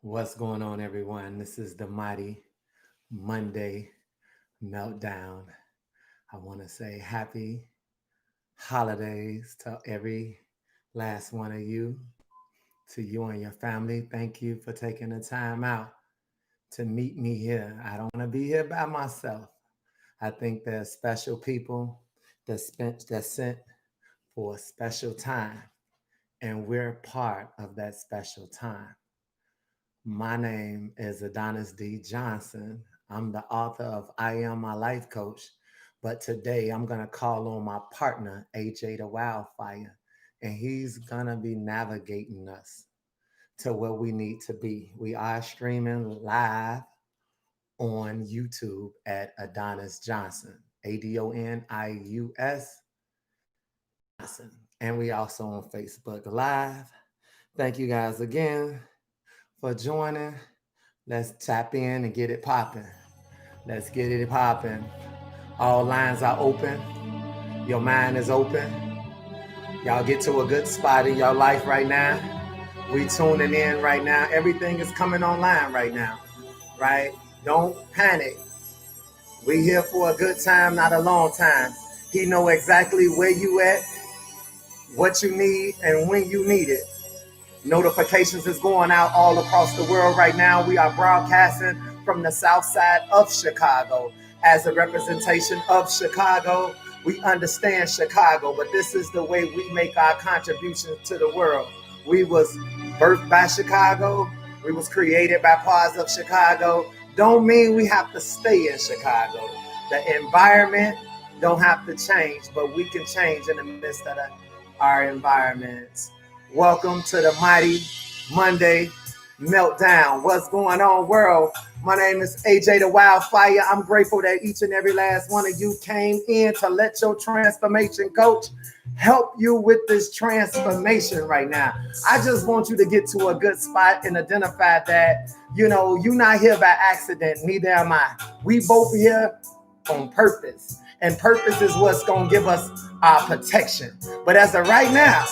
What's going on, everyone? This is the Mighty Monday Meltdown. I want to say happy holidays to every last one of you, to you and your family. Thank you for taking the time out to meet me here. I don't want to be here by myself. I think there's special people that sent for a special time, and we're part of that special time. My name is Adonis D. Johnson. I'm the author of I Am My Life Coach, but today I'm going to call on my partner, AJ the Wildfire, and he's going to be navigating us to where we need to be. We are streaming live on YouTube at Adonis Johnson, Adonius Johnson, and we also on Facebook Live. Thank you guys again for joining. Let's tap in and get it popping. Let's get it popping. All lines are open. Your mind is open. Y'all get to a good spot in your life right now. We tuning in right now. Everything is coming online right now, right? Don't panic. We here for a good time, not a long time. He know exactly where you at, what you need, and when you need it. Notifications is going out all across the world right now. We are broadcasting from the south side of Chicago. As a representation of Chicago, we understand Chicago, but this is the way we make our contributions to the world. We was birthed by Chicago. We was created by parts of Chicago. Don't mean we have to stay in Chicago. The environment don't have to change, but we can change in the midst of our environments. Welcome to the Mighty Monday Meltdown. What's going on, world? My name is AJ the Wildfire. I'm grateful that each and every last one of you came in to let your transformation coach help you with this transformation right now. I just want you to get to a good spot and identify that, you're not here by accident, neither am I. We both here on purpose, and purpose is what's going to give us our protection. But as of right now,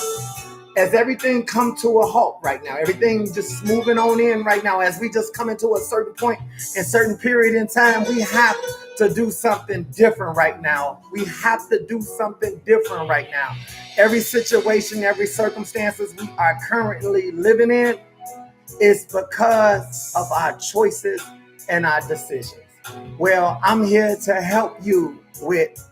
as everything come to a halt right now, everything just moving on in right now, as we just come into a certain point and certain period in time, we have to do something different right now. We have to do something different right now. Every situation, every circumstances we are currently living in is because of our choices and our decisions. Well, I'm here to help you with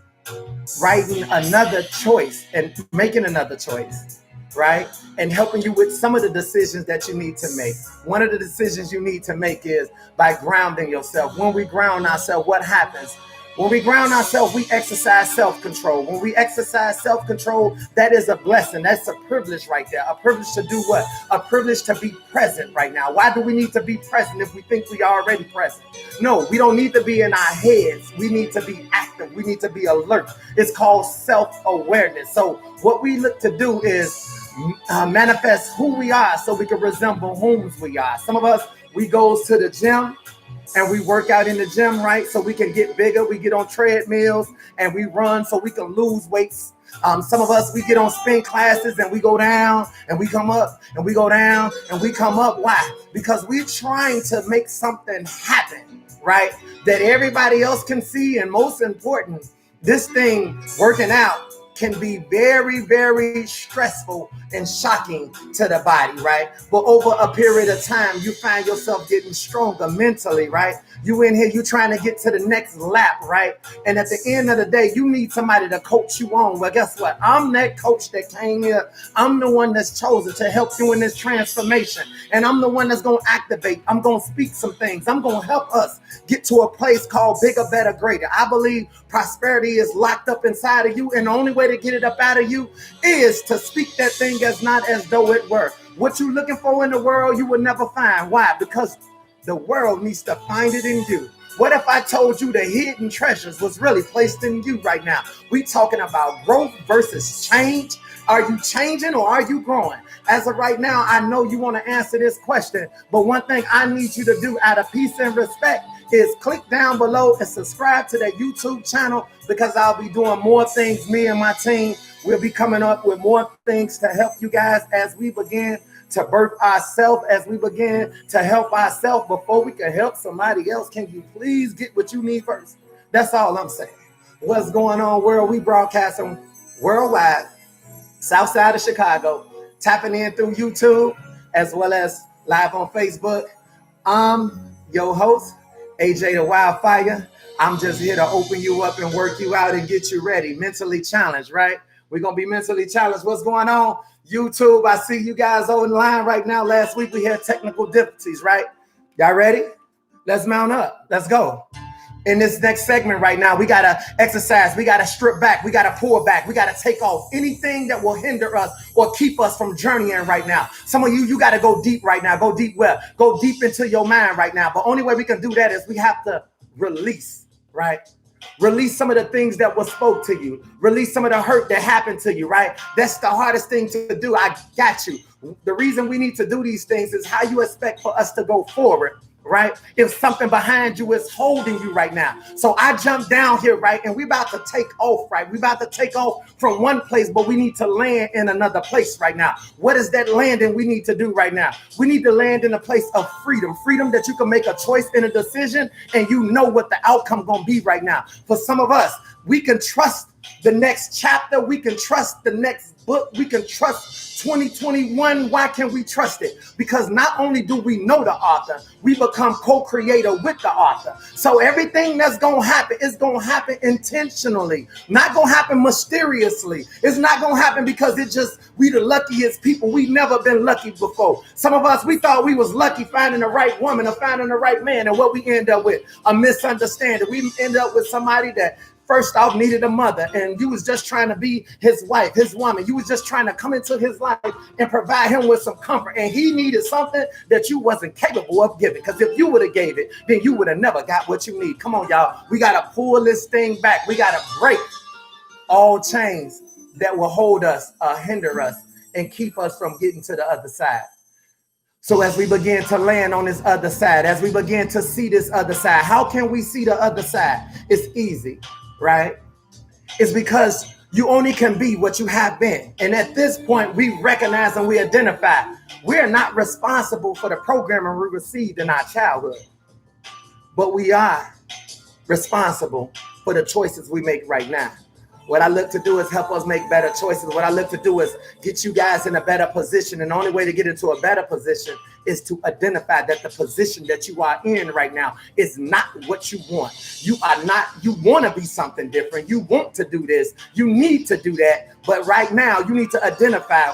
writing another choice and making another choice, right? And helping you with some of the decisions that you need to make. One of the decisions you need to make is by grounding yourself. When we ground ourselves, what happens? When we ground ourselves, we exercise self-control. When we exercise self-control, that is a blessing. That's a privilege right there. A privilege to do what? A privilege to be present right now. Why do we need to be present if we think we are already present? No, we don't need to be in our heads. We need to be active. We need to be alert. It's called self-awareness. So what we look to do is manifest who we are so we can resemble whom we are. Some of us, we goes to the gym and we work out in the gym, right? So we can get bigger. We get on treadmills and we run so we can lose weights. Some of us, we get on spin classes and we go down and we come up and we go down and we come up. Why? Because we're trying to make something happen, right? That everybody else can see. And most important, this thing working out can be very, very stressful and shocking to the body, right? But over a period of time, you find yourself getting stronger mentally, right? You in here, you trying to get to the next lap, right? And at the end of the day, you need somebody to coach you on. Well, guess what? I'm that coach that came here. I'm the one that's chosen to help you in this transformation. And I'm the one that's going to activate. I'm going to speak some things. I'm going to help us get to a place called bigger, better, greater. I believe prosperity is locked up inside of you. And the only way to get it up out of you is to speak that thing as not as though it were. What you looking for in the world, you will never find. Why? Because the world needs to find it in you. What if I told you the hidden treasures was really placed in you right now? We talking about growth versus change. Are you changing or are you growing? As of right now, I know you want to answer this question, but one thing I need you to do out of peace and respect is click down below and subscribe to that YouTube channel, because I'll be doing more things. Me and my team will be coming up with more things to help you guys as we begin to birth ourselves, as we begin to help ourselves before we can help somebody else. Can you please get what you need first? That's all I'm saying. What's going on, world? We broadcasting worldwide, south side of Chicago, tapping in through YouTube as well as live on Facebook. I'm your host, AJ the Wildfire. I'm just here to open you up and work you out and get you ready, mentally challenged, right? We're going to be mentally challenged. What's going on? YouTube, I see you guys on the line right now. Last week we had technical difficulties, right? Y'all ready? Let's mount up. Let's go. In this next segment right now, we got to exercise. We got to strip back. We got to pull back. We got to take off anything that will hinder us or keep us from journeying right now. Some of you got to go deep right now. Go deep where? Go deep into your mind right now. But only way we can do that is we have to release, right? Release some of the things that were spoke to you. Release some of the hurt that happened to you, right? That's the hardest thing to do. I got you. The reason we need to do these things is how you expect for us to go forward, right? If something behind you is holding you right now. So I jumped down here, right? And we about to take off, right? We about to take off from one place, but we need to land in another place right now. What is that landing we need to do right now? We need to land in a place of freedom. Freedom that you can make a choice and a decision and you know what the outcome gonna be right now. For some of us, we can trust the next chapter. We can trust the next book. We can trust 2021. Why can we trust it? Because not only do we know the author, we become co-creator with the author. So everything that's going to happen is going to happen intentionally, not going to happen mysteriously. It's not going to happen because we the luckiest people. We've never been lucky before. Some of us, we thought we was lucky finding the right woman or finding the right man. And what we end up with, a misunderstanding. We end up with somebody that first off needed a mother, and you was just trying to be his wife, his woman. You was just trying to come into his life and provide him with some comfort, and he needed something that you wasn't capable of giving, because if you would have gave it, then you would have never got what you need. Come on, y'all. We got to pull this thing back. We got to break all chains that will hold us, hinder us, and keep us from getting to the other side. So as we begin to land on this other side, as we begin to see this other side, how can we see the other side? It's easy, right? It's because you only can be what you have been. And at this point, we recognize and we identify we're not responsible for the programming we received in our childhood, but we are responsible for the choices we make right now. What I look to do is help us make better choices. What I look to do is get you guys in a better position. And the only way to get into a better position is to identify that the position that you are in right now is not what you want. You want to be something different. You want to do this. You need to do that. But right now, you need to identify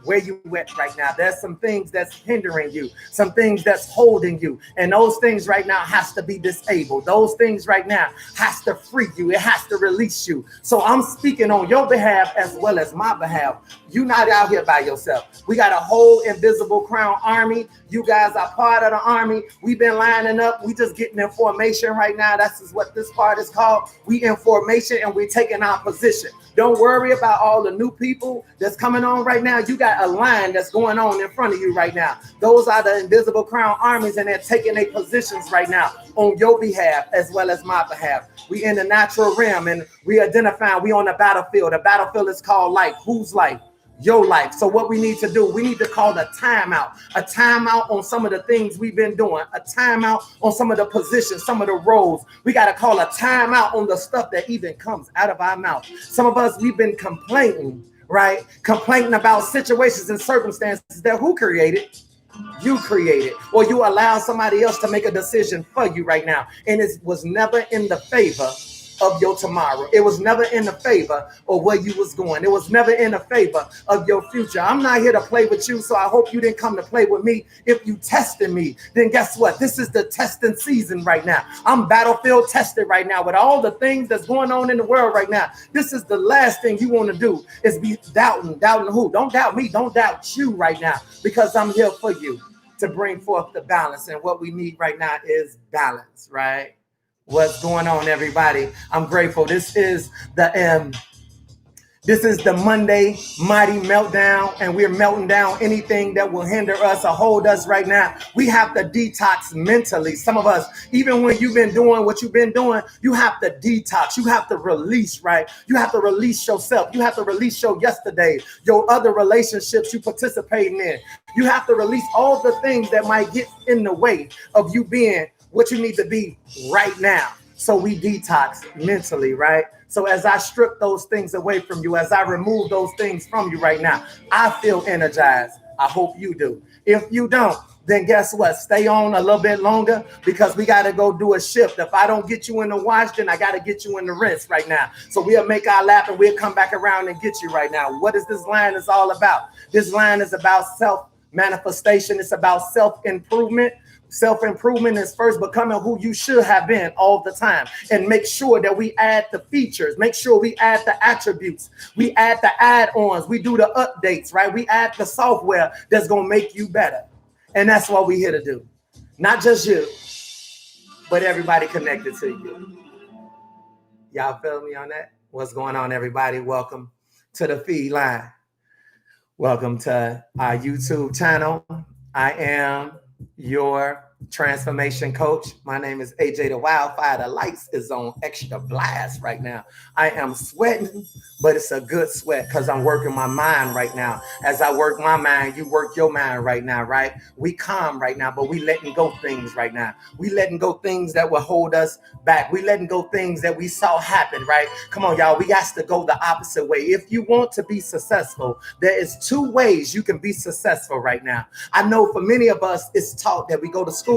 where you at right now. There's some things that's hindering you, some things that's holding you. And those things right now has to be disabled. Those things right now has to free you. It has to release you. So I'm speaking on your behalf as well as my behalf. You're not out here by yourself. We got a whole invisible crown army. You guys are part of the army. We've been lining up. We just getting in formation right now. That's what this part is called. We in formation and we're taking our position. Don't worry about all the new people that's coming on right now. You got a line that's going on in front of you right now. Those are the invisible crown armies, and they're taking their positions right now on your behalf as well as my behalf. We in the natural realm and we identifying we on the battlefield. The battlefield is called life. Whose life? Your life. So what we need to do, we need to call a timeout on some of the things we've been doing, a timeout on some of the positions, some of the roles. We got to call a timeout on the stuff that even comes out of our mouth. Some of us, we've been complaining, right? Complaining about situations and circumstances that who created? You created, or you allow somebody else to make a decision for you right now. And it was never in the favor of your tomorrow. It was never in the favor of where you was going. It was never in the favor of your future. I'm not here to play with you, so I hope you didn't come to play with me. If you tested me, then guess what? This is the testing season right now. I'm battlefield tested right now with all the things that's going on in the world right now. This is the last thing you want to do is be doubting who? Don't doubt me. Don't doubt you right now, because I'm here for you to bring forth the balance. And what we need right now is balance, right? What's going on, everybody? I'm grateful. This is the This is the Monday Mighty Meltdown, and we're melting down anything that will hinder us or hold us right now. We have to detox mentally. Some of us, even when you've been doing what you've been doing, you have to detox. You have to release, right? You have to release yourself. You have to release your yesterday, your other relationships you participating in. You have to release all the things that might get in the way of you being what you need to be right now. So we detox mentally, right? So as I strip those things away from you, as I remove those things from you right now, I feel energized. I hope you do. If you don't, then guess what? Stay on a little bit longer because we got to go do a shift. If I don't get you in the wash, then I got to get you in the rinse right now. So we'll make our lap and we'll come back around and get you right now. What is this line is all about? This line is about self-manifestation. It's about self-improvement. Self-improvement is first becoming who you should have been all the time. And make sure that we add the features. Make sure we add the attributes. We add the add-ons. We do the updates, right? We add the software that's going to make you better. And that's what we're here to do. Not just you, but everybody connected to you. Y'all feel me on that? What's going on, everybody? Welcome to the feed line. Welcome to our YouTube channel. I am your transformation coach. My name is AJ the Wildfire. The lights is on extra blast right now. I am sweating, but it's a good sweat because I'm working my mind right now. As I work my mind, you work your mind right now, right? We calm right now, but we letting go things right now. We letting go things that will hold us back. We letting go things that we saw happen, right? Come on, y'all. We got to go the opposite way. If you want to be successful, there is two ways you can be successful right now. I know for many of us, it's taught that we go to school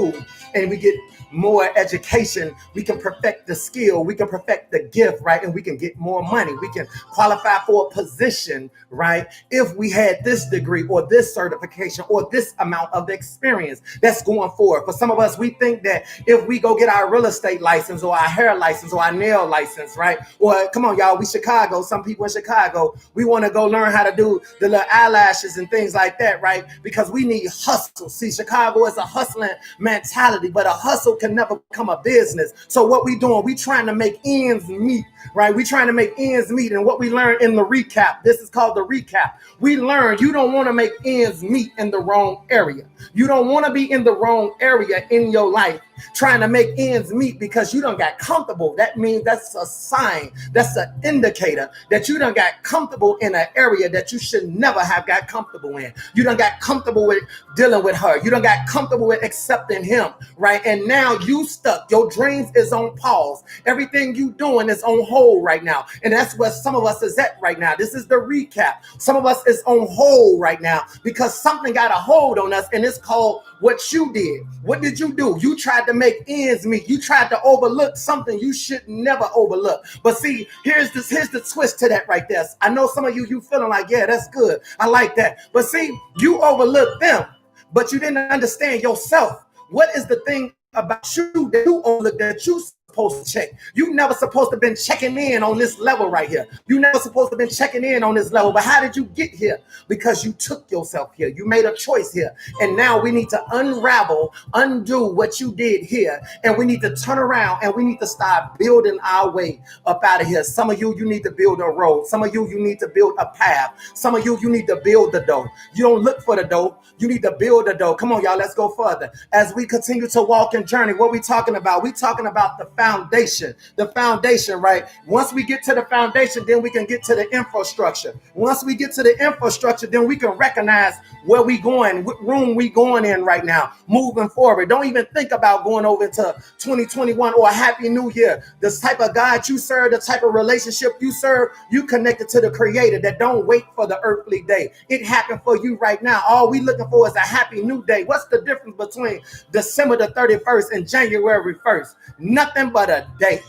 and we get more education, we can perfect the skill, we can perfect the gift, right? And we can get more money. We can qualify for a position, right? If we had this degree or this certification or this amount of experience that's going forward. For some of us, we think that if we go get our real estate license or our hair license or our nail license, right? Or come on, y'all, we Chicago, some people in Chicago, we want to go learn how to do the little eyelashes and things like that, right? Because we need hustle. See, Chicago is a hustling mentality, but a hustle can never become a business. So what we doing, we trying to make ends meet, right? We trying to make ends meet. And what we learned in the recap, this is called the recap. We learned you don't want to make ends meet in the wrong area. You don't want to be in the wrong area in your life trying to make ends meet because you done got comfortable. That means that's a sign, that's an indicator that you done got comfortable in an area that you should never have got comfortable in. You done got comfortable with dealing with her. You done got comfortable with accepting him, right? And now you stuck. Your dreams is on pause. Everything you doing is on hold right now. And that's where some of us is at right now. This is the recap. Some of us is on hold right now because something got a hold on us, and it's called what you did. What did you do? You tried to make ends meet. You tried to overlook something you should never overlook. But see, here's the twist to that right there. I know some of you feeling like, yeah, that's good. I like that. But see, you overlooked them, but you didn't understand yourself. What is the thing about you that you overlook that you supposed to check? You never supposed to have been checking in on this level right here. You never supposed to have been checking in on this level. But how did you get here? Because you took yourself here. You made a choice here. And now we need to unravel, undo what you did here. And we need to turn around and we need to start building our way up out of here. Some of you need to build a road. Some of you need to build a path. Some of you need to build the door. You don't look for the door. You need to build the door. Come on, y'all. Let's go further. As we continue to walk and journey, what we talking about? We talking about the foundation. The foundation, right? Once we get to the foundation, then we can get to the infrastructure. Once we get to the infrastructure, then we can recognize where we going, what room we going in right now, moving forward. Don't even think about going over to 2021 or a happy new year. The type of God you serve, the type of relationship you serve, you connected to the creator that don't wait for the earthly day. It happened for you right now. All we looking for is a happy new day. What's the difference between December the 31st and January 1st? Nothing but a day.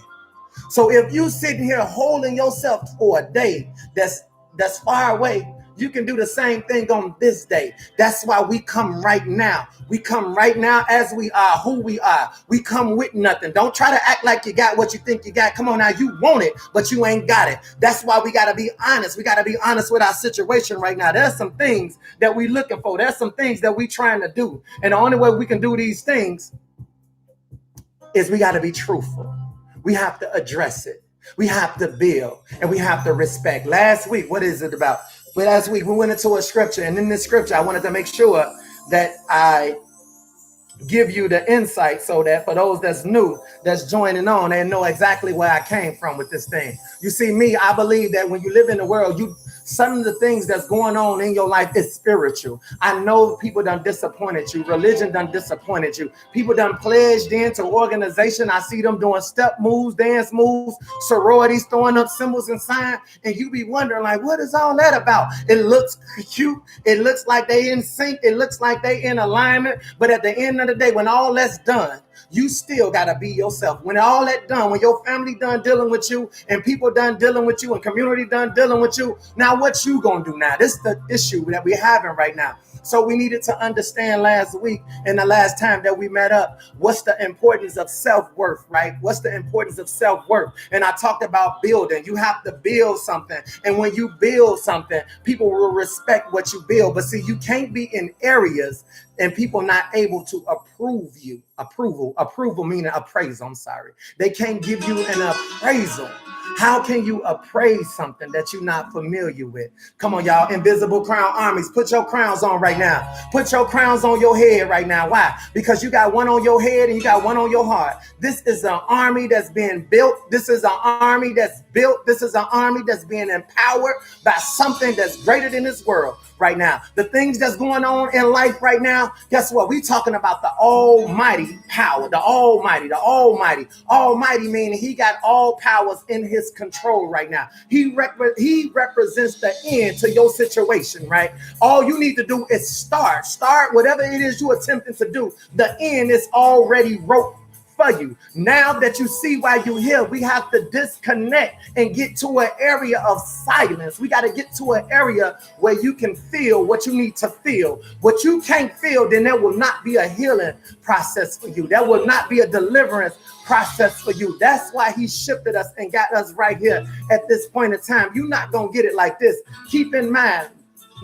So if you sitting here holding yourself for a day that's far away, you can do the same thing on this day. That's why we come right now. We come right now as we are, who we are. We come with nothing. Don't try to act like you got what you think you got. Come on now, you want it, but you ain't got it. That's why we got to be honest. We got to be honest with our situation right now. There's some things that we looking for. There's some things that we trying to do. And the only way we can do these things is we got to be truthful. We have to address it. We have to build and we have to respect. Last week, what is it about? Well, last week we went into a scripture, and in this scripture, I wanted to make sure that I give you the insight so that for those that's new, that's joining on, they know exactly where I came from with this thing. You see, me, I believe that when you live in the world, some of the things that's going on in your life is spiritual. I know people done disappointed you. Religion done disappointed you. People done pledged into organization. I see them doing step moves, dance moves, sororities, throwing up symbols and signs, and you be wondering, like, what is all that about? It looks cute. It looks like they in sync. It looks like they in alignment. But at the end of the day, when all that's done, you still got to be yourself. When all that done, when your family done dealing with you and people done dealing with you and community done dealing with you, now what you gonna do now? This is the issue that we're having right now. So we needed to understand last week and the last time that we met up, what's the importance of self-worth, right? What's the importance of self-worth? And I talked about building. You have to build something. And when you build something, people will respect what you build. But see, you can't be in areas and people not able to approve you. Approval meaning appraisal. I'm sorry. They can't give you an appraisal. How can you appraise something that you're not familiar with? Come on, y'all. Invisible crown armies. Put your crowns on right now. Put your crowns on your head right now. Why? Because you got one on your head and you got one on your heart. This is an army that's being built. This is an army that's built. This is an army that's being empowered by something that's greater than this world right now. The things that's going on in life right now, guess what? We talking about the almighty power, the almighty. Almighty meaning he got all powers in his control right now. He represents the end to your situation, right? All you need to do is start whatever it is you're attempting to do. The end is already wrote for you. Now that you see why you're here, we have to disconnect and get to an area of silence. We got to get to an area where you can feel what you need to feel. What you can't feel, then there will not be a healing process for you. There will not be a deliverance process for you. That's why he shifted us and got us right here at this point in time. You're not going to get it like this. Keep in mind,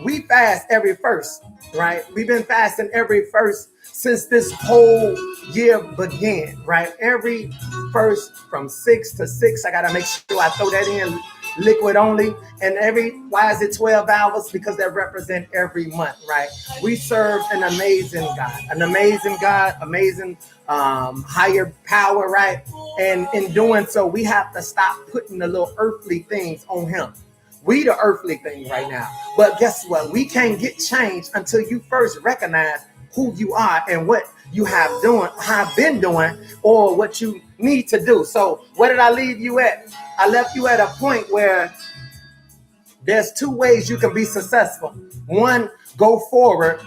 we fast every first, right? We've been fasting every first since this whole year began, right? Every first from 6 to 6, I got to make sure I throw that in liquid only. And why is it 12 hours? Because that represent every month, right? We serve an amazing God, amazing higher power, right? And in doing so, we have to stop putting the little earthly things on him. We the earthly thing right now. But guess what? We can't get change until you first recognize who you are and what you have been doing, or what you need to do. So where did I leave you at? I left you at a point where there's two ways you can be successful. One, go forward,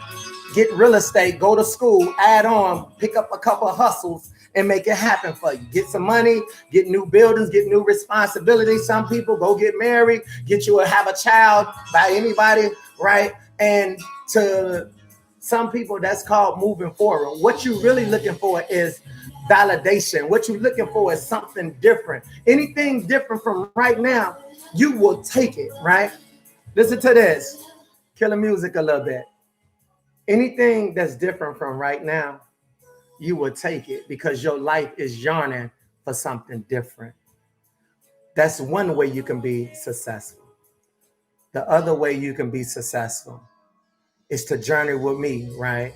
get real estate, go to school, add on, pick up a couple of hustles and make it happen for you. Get some money, get new buildings, get new responsibilities. Some people go get married, have a child by anybody, right? And to some people, that's called moving forward. What you're really looking for is validation. What you're looking for is something different. Anything different from right now, you will take it, right? Listen to this. Kill the music a little bit. Anything that's different from right now, you will take it because your life is yearning for something different. That's one way you can be successful. The other way you can be successful is to journey with me, right?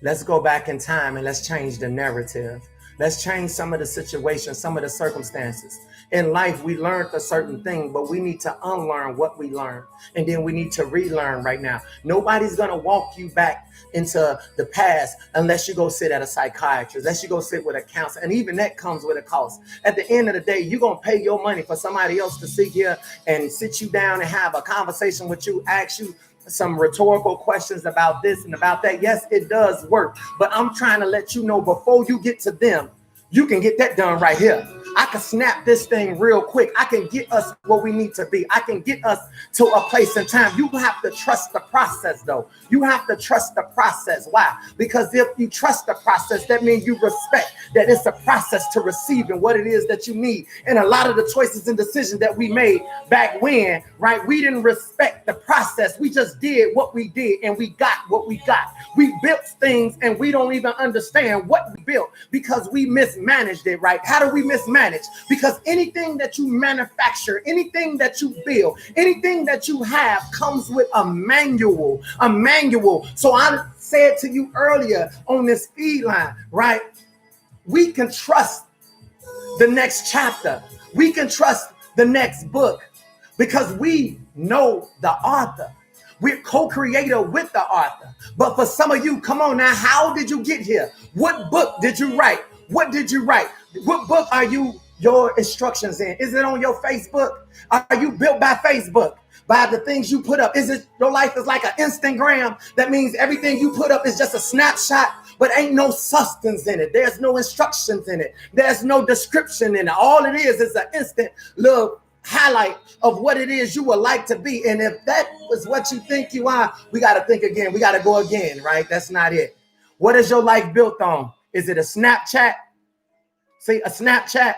Let's go back in time and let's change the narrative. Let's change some of the situations, some of the circumstances. In life, we learned a certain thing, but we need to unlearn what we learned. And then we need to relearn right now. Nobody's going to walk you back into the past unless you go sit at a psychiatrist, unless you go sit with a counselor. And even that comes with a cost. At the end of the day, you're going to pay your money for somebody else to sit here and sit you down and have a conversation with you, ask you some rhetorical questions about this and about that. Yes, it does work. But I'm trying to let you know before you get to them, you can get that done right here. I can snap this thing real quick. I can get us where we need to be. I can get us to a place in time. You have to trust the process, though. You have to trust the process. Why? Because if you trust the process, that means you respect that it's a process to receiving what it is that you need. And a lot of the choices and decisions that we made back when, right, we didn't respect the process. We just did what we did and we got what we got. We built things and we don't even understand what we built because we mismanaged it, right? How do we mismanage manage, because anything that you manufacture, anything that you build, anything that you have comes with a manual. So I said to you earlier on this feed line, right? We can trust the next chapter. We can trust the next book because we know the author. We're co-creator with the author. But for some of you, come on now, how did you get here? What book did you write? What did you write? What book are your instructions in? Is it on your Facebook? Are you built by Facebook? By the things you put up? Is it your life is like an Instagram? That means everything you put up is just a snapshot, but ain't no substance in it. There's no instructions in it. There's no description in it. All it is an instant little highlight of what it is you would like to be. And if that was what you think you are, we got to think again. We got to go again, right? That's not it. What is your life built on? Is it a Snapchat? See, a Snapchat?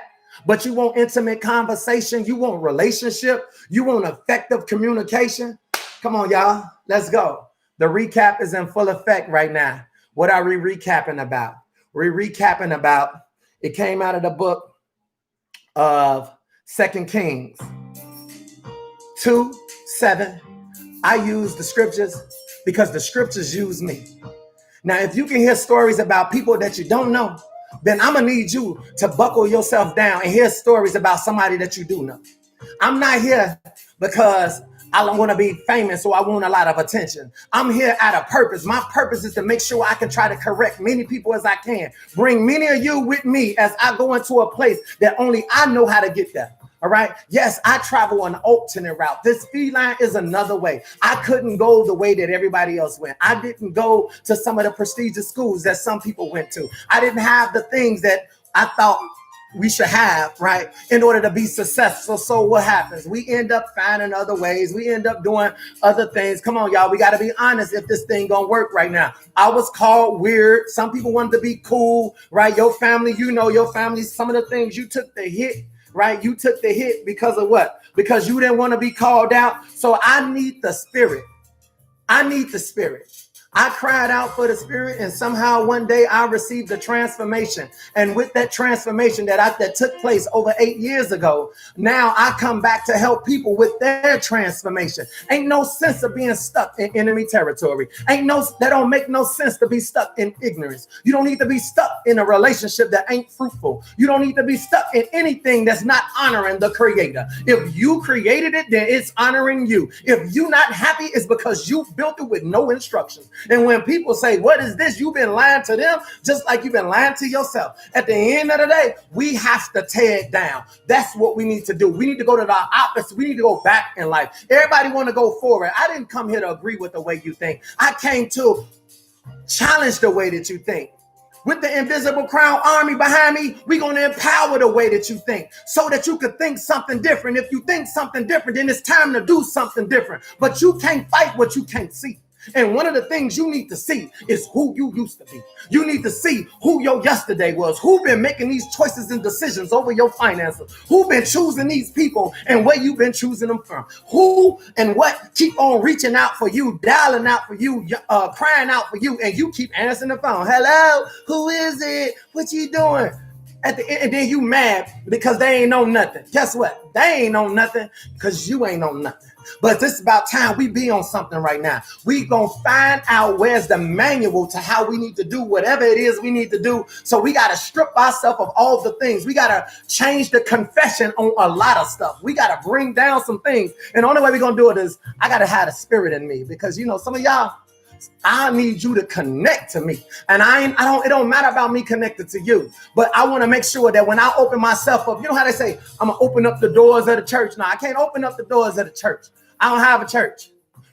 But you want intimate conversation. You want relationship. You want effective communication. Come on, y'all. Let's go. The recap is in full effect right now. What are we recapping about? We're recapping about, it came out of the book of 2 Kings 2:7. I use the scriptures because the scriptures use me. Now, if you can hear stories about people that you don't know, then I'm going to need you to buckle yourself down and hear stories about somebody that you do know. I'm not here because I want to be famous or I want a lot of attention. I'm here at a purpose. My purpose is to make sure I can try to correct many people as I can. Bring many of you with me as I go into a place that only I know how to get there. All right. Yes, I travel an alternate route. This feed line is another way. I couldn't go the way that everybody else went. I didn't go to some of the prestigious schools that some people went to. I didn't have the things that I thought we should have, right, in order to be successful. So what happens? We end up finding other ways. We end up doing other things. Come on, y'all. We got to be honest if this thing gonna work right now. I was called weird. Some people wanted to be cool, right? Your family, your family, some of the things you took the hit. Right? You took the hit because of what? Because you didn't want to be called out. So I need the spirit. I need the spirit. I cried out for the spirit, and somehow one day I received a transformation. And with that transformation that took place over 8 years ago, now I come back to help people with their transformation. Ain't no sense of being stuck in enemy territory. That don't make no sense to be stuck in ignorance. You don't need to be stuck in a relationship that ain't fruitful. You don't need to be stuck in anything that's not honoring the creator. If you created it, then it's honoring you. If you're not happy, it's because you built it with no instructions. And when people say, what is this? You've been lying to them just like you've been lying to yourself. At the end of the day, we have to tear it down. That's what we need to do. We need to go to the opposite. We need to go back in life. Everybody want to go forward. I didn't come here to agree with the way you think. I came to challenge the way that you think. With the invisible crown army behind me, we're going to empower the way that you think so that you could think something different. If you think something different, then it's time to do something different. But you can't fight what you can't see. And one of the things you need to see is who you used to be. You need to see who your yesterday was, who been making these choices and decisions over your finances, who been choosing these people and where you've been choosing them from, who and what keep on reaching out for you, dialing out for you, crying out for you, and you keep answering the phone. Hello, who is it? What you doing? At the end, and then you mad because they ain't know nothing. Guess what? They ain't know nothing because you ain't know nothing. But this is about time we be on something right now. We gonna find out where's the manual to how we need to do whatever it is we need to do. So we gotta strip ourselves of all the things. We gotta change the confession on a lot of stuff. We gotta bring down some things. And the only way we're gonna do it is I gotta have the spirit in me, because some of y'all, I need you to connect to me. And it don't matter about me connected to you, but I want to make sure that when I open myself up, you know how they say, I'm going to open up the doors of the church. Now, I can't open up the doors of the church. I don't have a church.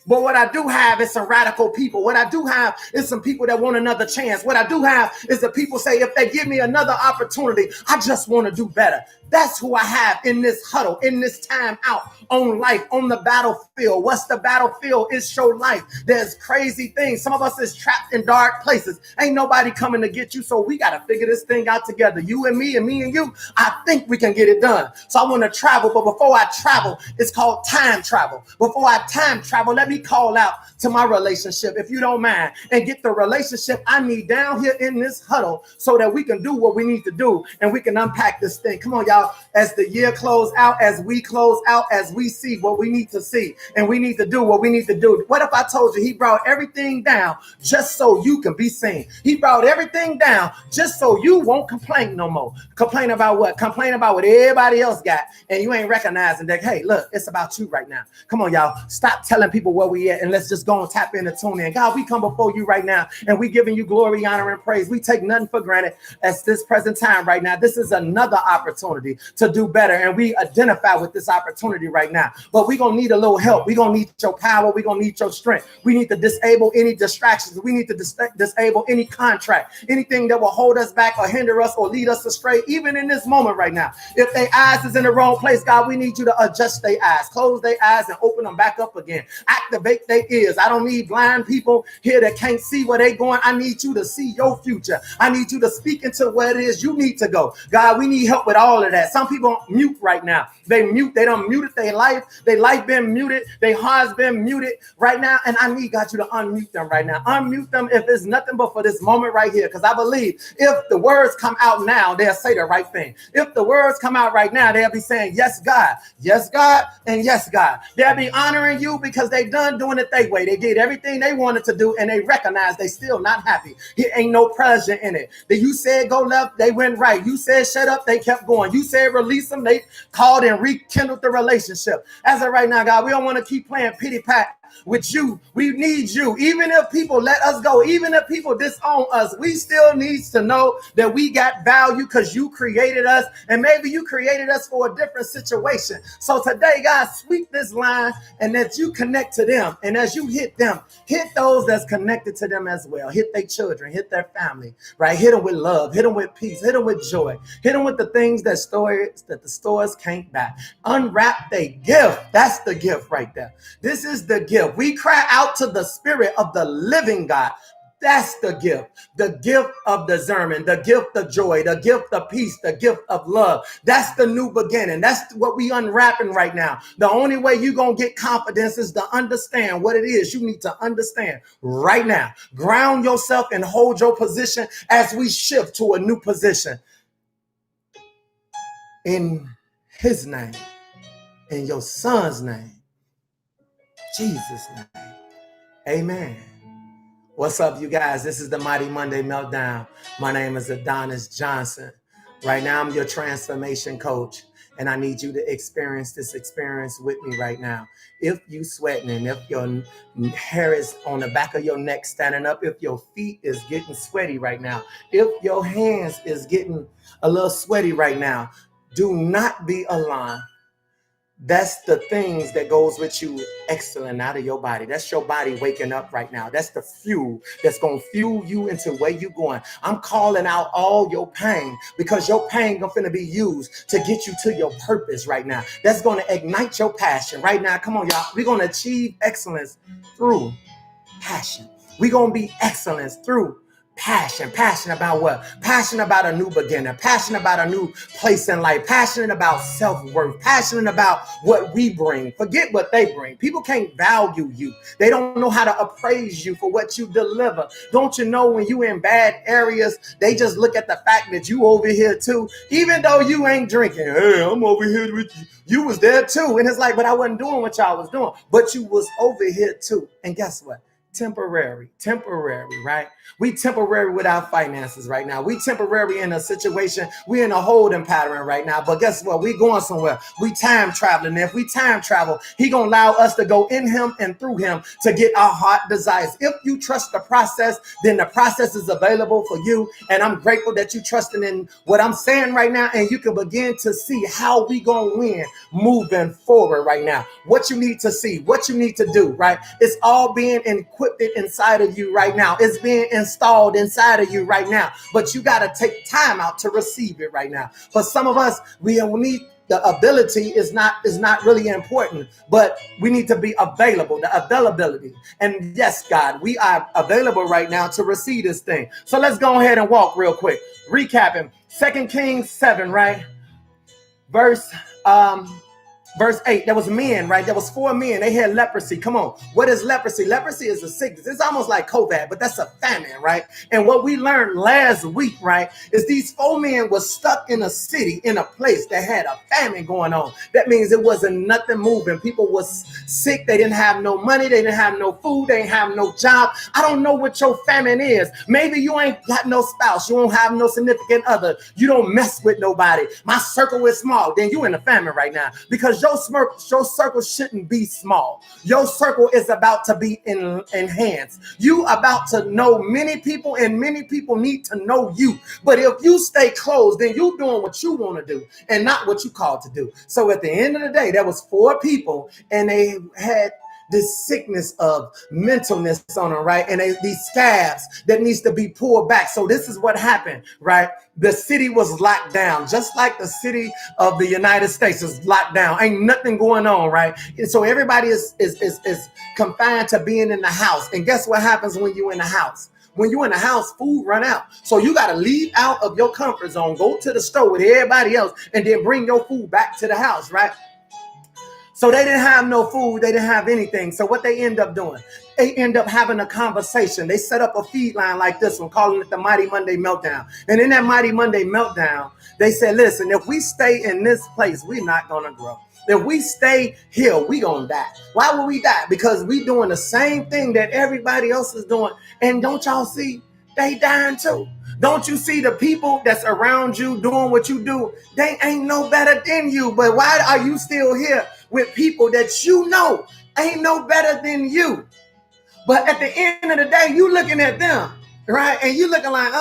But what I do have is some radical people. What I do have is some people that want another chance. What I do have is the people say, if they give me another opportunity, I just want to do better. That's who I have in this huddle, in this time out on life, on the battlefield. battlefield. What's the battlefield? It's your life. There's crazy things. Some of us is trapped in dark places. Ain't nobody coming to get you, so we got to figure this thing out together. You and me and you. I think we can get it done. So I want to travel, but before I travel, it's called time travel. Before I time travel, let me call out to my relationship, if you don't mind, and get the relationship I need down here in this huddle so that we can do what we need to do and we can unpack this thing. Come on, y'all. As the year close out, as we close out, as we see what we need to see, and we need to do what we need to do. What if I told you he brought everything down just so you can be seen? He brought everything down just so you won't complain no more. Complain about what? Complain about what everybody else got, and you ain't recognizing that, hey, look, it's about you right now. Come on, y'all. Stop telling people where we at, and let's just go and tap in and tune in. God, we come before you right now, and we giving you glory, honor, and praise. We take nothing for granted at this present time right now. This is another opportunity to do better, and we identify with this opportunity right now. But we're going to need a little help. We're going to need your power. We're going to need your strength. We need to disable any distractions. We need to disable any contract, anything that will hold us back or hinder us or lead us astray, even in this moment right now. If their eyes is in the wrong place, God, we need you to adjust their eyes, close their eyes and open them back up again. Activate their ears. I don't need blind people here that can't see where they're going. I need you to see your future. I need you to speak into where it is you need to go. God, we need help with all of that. Some people mute right now. They don't muted their life. Their life been muted. Their heart's been muted right now. And I need God you to unmute them right now. Unmute them if it's nothing but for this moment right here. Because I believe if the words come out now, they'll say the right thing. If the words come out right now, they'll be saying, yes, God, and yes, God. They'll be honoring you because they done doing it their way. They did everything they wanted to do, and they recognize they still not happy. It ain't no pleasure in it. That you said go left, they went right. You said shut up, they kept going. You said release them, they called and rekindled the relationship. As of right now, God, we don't want to keep playing pity pat with you. We need you. Even if people let us go, even if people disown us, we still need to know that we got value because you created us, and maybe you created us for a different situation. So today, God, sweep this line, and that you connect to them, and as you hit them, hit those that's connected to them as well. Hit their children, hit their family, right? Hit them with love, hit them with peace, hit them with joy, hit them with the things that the stores can't buy. Unwrap their gift. That's the gift right there. This is the gift. We cry out to the Spirit of the living God. That's the gift of discernment, the gift of joy, the gift of peace, the gift of love. That's the new beginning. That's what we unwrapping right now. The only way you're going to get confidence is to understand what it is you need to understand right now. Ground yourself and hold your position as we shift to a new position. In his name, in your son's name, Jesus' name. Amen. What's up, you guys? This is the Mighty Monday Meltdown. My name is Adonis Johnson. Right now, I'm your transformation coach, and I need you to experience this experience with me right now. If you sweating, and if your hair is on the back of your neck standing up, if your feet is getting sweaty right now, if your hands is getting a little sweaty right now, do not be alarmed. That's the things that goes with you exhaling out of your body. That's your body waking up right now. That's the fuel that's going to fuel you into where you're going. I'm calling out all your pain because your pain is going to be used to get you to your purpose right now. That's going to ignite your passion right now. Come on, y'all. We're going to achieve excellence through passion. We're going to be excellence through passion. Passionate about what? Passionate about a new beginning. Passionate about a new place in life. Passionate about self-worth. Passionate about what we bring. Forget what they bring. People can't value you. They don't know how to appraise you for what you deliver. Don't you know when you in bad areas, they just look at the fact that you over here too, even though you ain't drinking. Hey, I'm over here with you. You was there too. And it's like, but I wasn't doing what y'all was doing. But you was over here too. And guess what? Temporary, right? We temporary with our finances right now. We temporary in a situation. We in a holding pattern right now. But guess what? We going somewhere. We time traveling. And if we time travel, he gonna allow us to go in him and through him to get our heart desires. If you trust the process, then the process is available for you. And I'm grateful that you trusting in what I'm saying right now. And you can begin to see how we gonna win moving forward right now. What you need to see, what you need to do, right? It's all being equipped inside of you right now. It's being installed inside of you right now. But you got to take time out to receive it right now. For some of us, we need the ability is not really important, but we need to be available, the availability. And yes, God, we are available right now to receive this thing. So let's go ahead and walk real quick. Recapping 2 Kings 7, right? Verse Verse 8, there was men, right? There was 4 men. They had leprosy. Come on. What is leprosy? Leprosy is a sickness. It's almost like COVID, but that's a famine, right? And what we learned last week, right, is these 4 men were stuck in a city, in a place that had a famine going on. That means it wasn't nothing moving. People was sick. They didn't have no money. They didn't have no food. They didn't have no job. I don't know what your famine is. Maybe you ain't got no spouse. You don't have no significant other. You don't mess with nobody. My circle is small. Then you in a famine right now, because your circle shouldn't be small. Your circle is about to be enhanced. You about to know many people, and many people need to know you. But if you stay closed, then you doing what you want to do and not what you called to do. So at the end of the day, there was 4 people, and they had this sickness of mentalness on them, right? And these scabs that needs to be pulled back. So this is what happened, right? The city was locked down, just like the city of the United States is locked down. Ain't nothing going on, right? And so everybody is confined to being in the house. And guess what happens when you in the house? When you in the house, food run out. So you got to leave out of your comfort zone, go to the store with everybody else, and then bring your food back to the house, right? So they didn't have no food. They didn't have anything. So what they end up doing? They end up having a conversation. They set up a feed line like this one, calling it the Mighty Monday Meltdown. And in that Mighty Monday Meltdown, they said, listen, if we stay in this place, we're not going to grow. If we stay here, we going to die. Why would we die? Because we doing the same thing that everybody else is doing. And don't y'all see? They dying too. Don't you see the people that's around you doing what you do? They ain't no better than you. But why are you still here with people that you know ain't no better than you? But at the end of the day, you looking at them, right? And you looking like,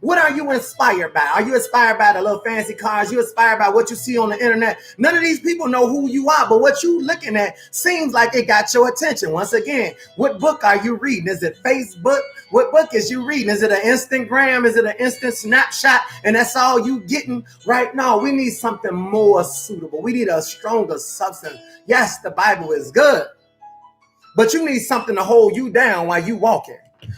What are you inspired by? Are you inspired by the little fancy cars? You inspired by what you see on the internet? None of these people know who you are, but what you looking at seems like it got your attention. Once again, what book are you reading? Is it Facebook? What book is you reading? Is it an Instagram? Is it an instant snapshot? And that's all you getting right now. We need something more suitable. We need a stronger substance. Yes, the Bible is good, but you need something to hold you down while you walking.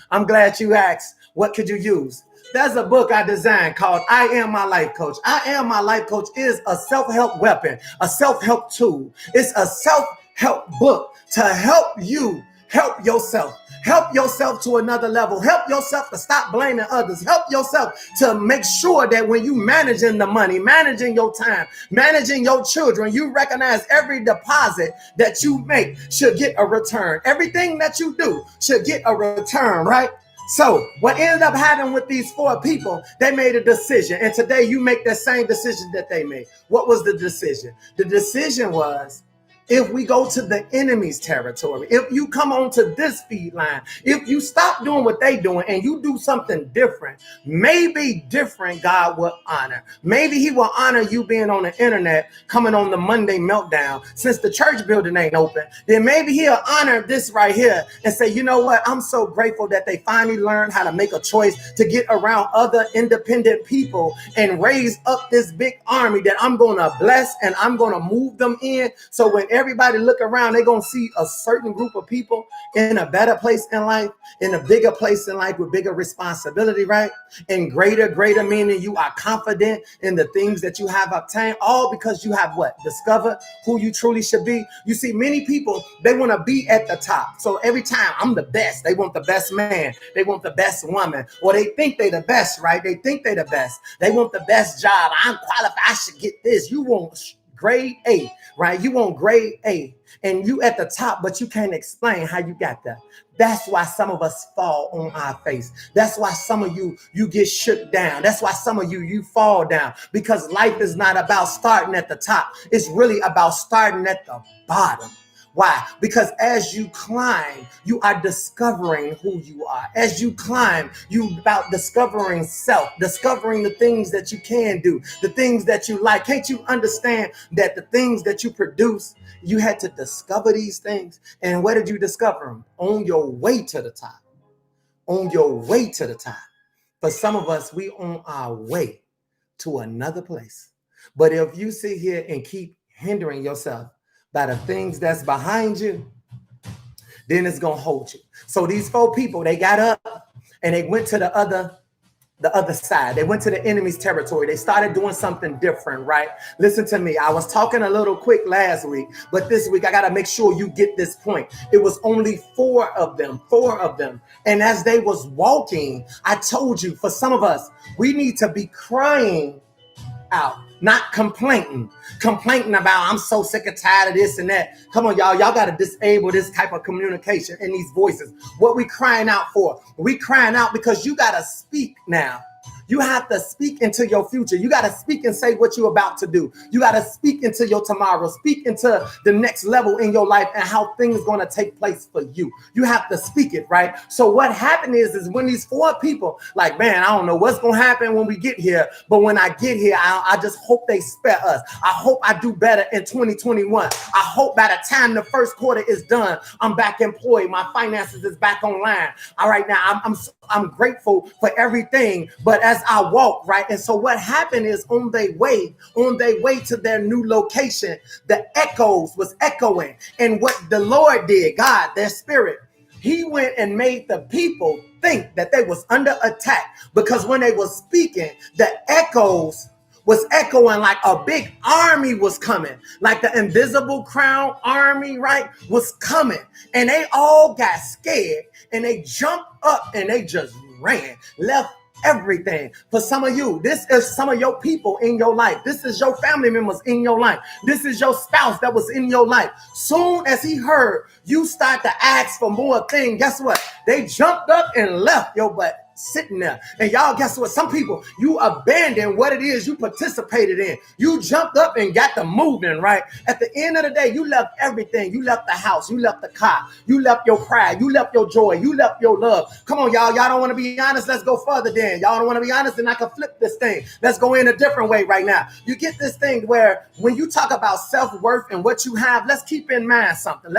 I'm glad you asked, what could you use? There's a book I designed called I Am My Life Coach. I Am My Life Coach is a self-help weapon, a self-help tool. It's a self-help book to help you help yourself. Help yourself to another level. Help yourself to stop blaming others. Help yourself to make sure that when you managing the money, managing your time, managing your children, you recognize every deposit that you make should get a return. Everything that you do should get a return, right? So what ended up happening with these 4 people, they made a decision. And today you make that same decision that they made. What was the decision? The decision was, if we go to the enemy's territory, if you come onto this feed line, if you stop doing what they doing and you do something different, maybe different, God will honor. Maybe he will honor you being on the internet, coming on the Monday Meltdown. Since the church building ain't open, then maybe he'll honor this right here and say, you know what? I'm so grateful that they finally learned how to make a choice to get around other independent people and raise up this big army that I'm going to bless and I'm going to move them in. So when everybody look around, they're going to see a certain group of people in a better place in life, in a bigger place in life with bigger responsibility, right? And greater meaning you are confident in the things that you have obtained, all because you have what? Discovered who you truly should be. You see, many people, they want to be at the top. So every time I'm the best, they want the best man, they want the best woman, or they think they the best, right? They think they the best. They want the best job. I'm qualified. I should get this. You want grade A, right? You want grade A and you at the top, but you can't explain how you got there. That's why some of us fall on our face. That's why some of you get shook down. That's why some of you fall down, because life is not about starting at the top. It's really about starting at the bottom. Why? Because as you climb, you are discovering who you are. As you climb, you about discovering self, discovering the things that you can do, the things that you like. Can't you understand that the things that you produce, you had to discover these things? And where did you discover them? On your way to the top. On your way to the top. For some of us, we on our way to another place. But if you sit here and keep hindering yourself by the things that's behind you, then it's gonna hold you. So these four people, they got up and they went to the other side. They went to the enemy's territory. They started doing something different, right? Listen to me. I was talking a little quick last week, but this week I got to make sure you get this point. It was only four of them. And as they was walking, I told you, for some of us, we need to be crying out, not complaining about, I'm so sick and tired of this and that. Come on, y'all got to disable this type of communication in these voices. What we crying out for? We crying out because you got to speak now. You have to speak into your future. You got to speak and say what you're about to do. You got to speak into your tomorrow, speak into the next level in your life and how things going to take place for you. You have to speak it, right? So what happened is when these four people, like, man, I don't know what's going to happen when we get here, but when I get here, I just hope they spare us. I hope I do better in 2021. I hope by the time the first quarter is done, I'm back employed. My finances is back online. All right, now I'm grateful for everything, but as I walk, right? And so what happened is on their way to their new location, the echoes was echoing. And what the Lord did, God, their spirit, he went and made the people think that they was under attack, because when they was speaking, the echoes was echoing like a big army was coming, like the invisible crown army, right, was coming. And they all got scared and they jumped up and they just ran, left everything. For some of you, this is some of your people in your life. This is your family members in your life. This is your spouse that was in your life. Soon as he heard you start to ask for more things, guess what? They jumped up and left your butt sitting there. And y'all, guess what? Some people, you abandoned what it is you participated in. You jumped up and got the moving, right? At the end of the day, you left everything. You left the house. You left the car. You left your pride. You left your joy. You left your love. Come on, y'all. Y'all don't want to be honest. Let's go further then. Y'all don't want to be honest, and I can flip this thing. Let's go in a different way right now. You get this thing where when you talk about self-worth and what you have, let's keep in mind something.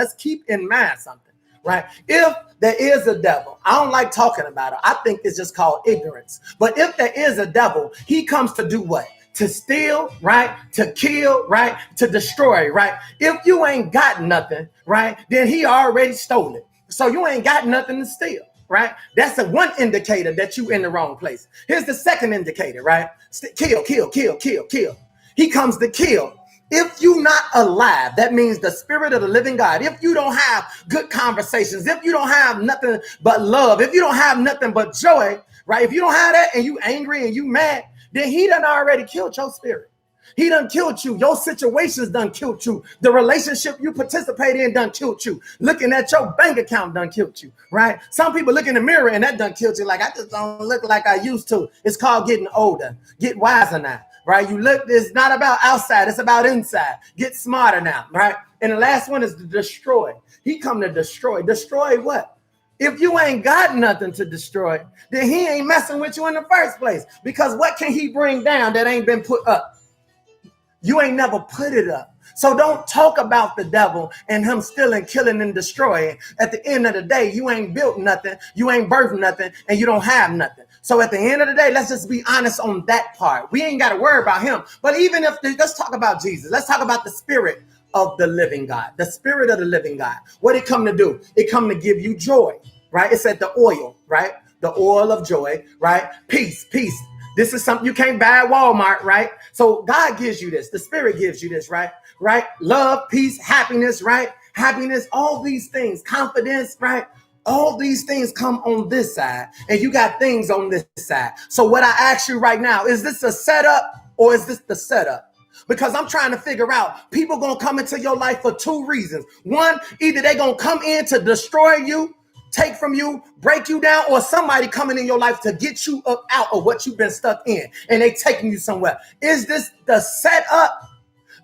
Right? If there is a devil, I don't like talking about it. I think it's just called ignorance. But if there is a devil, he comes to do what? To steal, right? To kill, right? To destroy, right? If you ain't got nothing, right? Then he already stole it. So you ain't got nothing to steal, right? That's the one indicator that you in the wrong place. Here's the second indicator, right? Kill. He comes to kill. If you're not alive, that means the spirit of the living God. If you don't have good conversations, if you don't have nothing but love, if you don't have nothing but joy, right? If you don't have that and you angry and you mad, then he done already killed your spirit. He done killed you. Your situations done killed you. The relationship you participate in done killed you. Looking at your bank account done killed you, right? Some people look in the mirror and that done killed you. Like, I just don't look like I used to. It's called getting older. Get wiser now. Right? You look, it's not about outside, it's about inside. Get smarter now, right? And the last one is to destroy. He come to destroy. Destroy what? If you ain't got nothing to destroy, then he ain't messing with you in the first place. Because what can he bring down that ain't been put up? You ain't never put it up. So don't talk about the devil and him stealing, killing, and destroying. At the end of the day, you ain't built nothing, you ain't birthed nothing, and you don't have nothing. So at the end of the day, let's just be honest on that part. We ain't got to worry about him. But even if, let's talk about Jesus. Let's talk about the spirit of the living God. The spirit of the living God. What it come to do? It come to give you joy, right? It's at the oil, right? The oil of joy, right? Peace. This is something you can't buy at Walmart, right? So God gives you this. The spirit gives you this, right? Right? Love, peace, happiness, right? Happiness, all these things, confidence, right? All these things come on this side, and you got things on this side. So what I ask you right now, is this a setup or is this the setup? Because I'm trying to figure out, people going to come into your life for two reasons. One, either they're going to come in to destroy you, take from you, break you down, or somebody coming in your life to get you up out of what you've been stuck in, and they taking you somewhere. Is this the setup?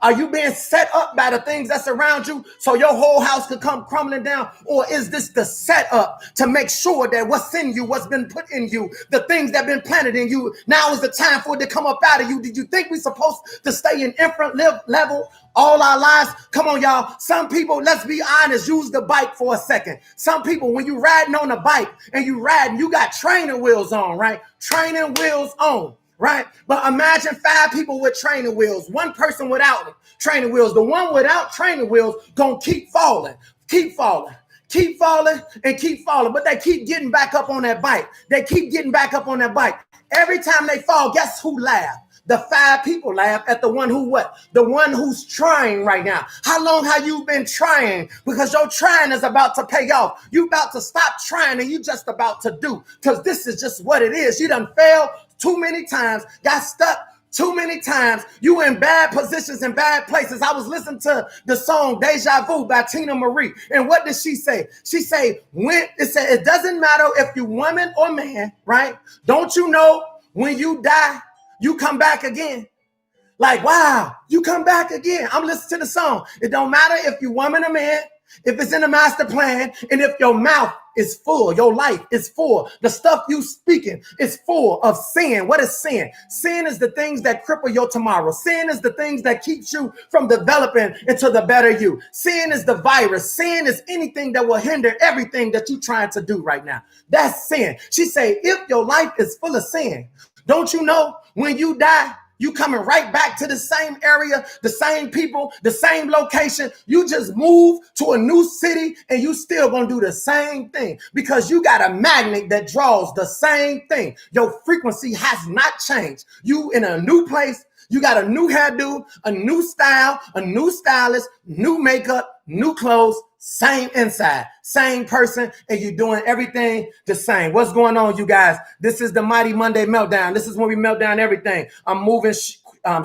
Are you being set up by the things that's around you so your whole house could come crumbling down? Or is this the setup to make sure that what's in you, what's been put in you, the things that have been planted in you, now is the time for it to come up out of you? Did you think we're supposed to stay in infant level all our lives? Come on, y'all. Some people, let's be honest, use the bike for a second. Some people, when you riding on a bike and you riding, you got training wheels on, right? Training wheels on. right? But imagine 5 people with training wheels, 1 person without training wheels. The one without training wheels gonna keep falling, keep falling, keep falling, and keep falling. But they keep getting back up on that bike. They keep getting back up on that bike. Every time they fall, guess who laughs? The 5 people laugh at the one who what? The one who's trying right now. How long have you been trying? Because your trying is about to pay off. You about to stop trying and you just about to do. Because this is just what it is. You done failed too many times, got stuck too many times. You in bad positions and bad places. I was listening to the song Deja Vu by Tina Marie. And what did she say? She said, it doesn't matter if you're woman or man, right? Don't you know when you die, you come back again? Like, wow, you come back again. I'm listening to the song. It don't matter if you're woman or man, if it's in the master plan, and if your mouth is full, your life is full, the stuff you speaking is full of sin. What is sin? Sin is the things that cripple your tomorrow. Sin is the things that keeps you from developing into the better you. Sin is the virus. Sin is anything that will hinder everything that you're trying to do right now. That's sin. She say, if your life is full of sin, don't you know when you die, you coming right back to the same area, the same people, the same location. You just move to a new city and you still gonna do the same thing because you got a magnet that draws the same thing. Your frequency has not changed. You in a new place. You got a new hairdo, a new style, a new stylist, new makeup, new clothes, same inside, same person, and you're doing everything the same. What's going on, you guys? This is the Mighty Monday Meltdown. This is when we melt down everything. I'm moving,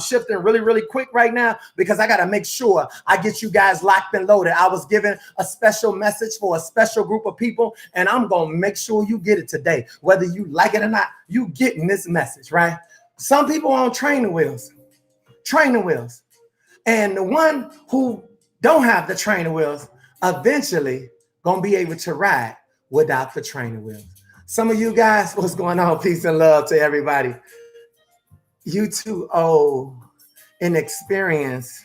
shifting really, really quick right now because I got to make sure I get you guys locked and loaded. I was given a special message for a special group of people, and I'm going to make sure you get it today. Whether you like it or not, you getting this message, right? Some people on training wheels. And the one who don't have the training wheels eventually gonna be able to ride without the training wheels. Some of you guys, what's going on? Peace and love to everybody. You too owe an experience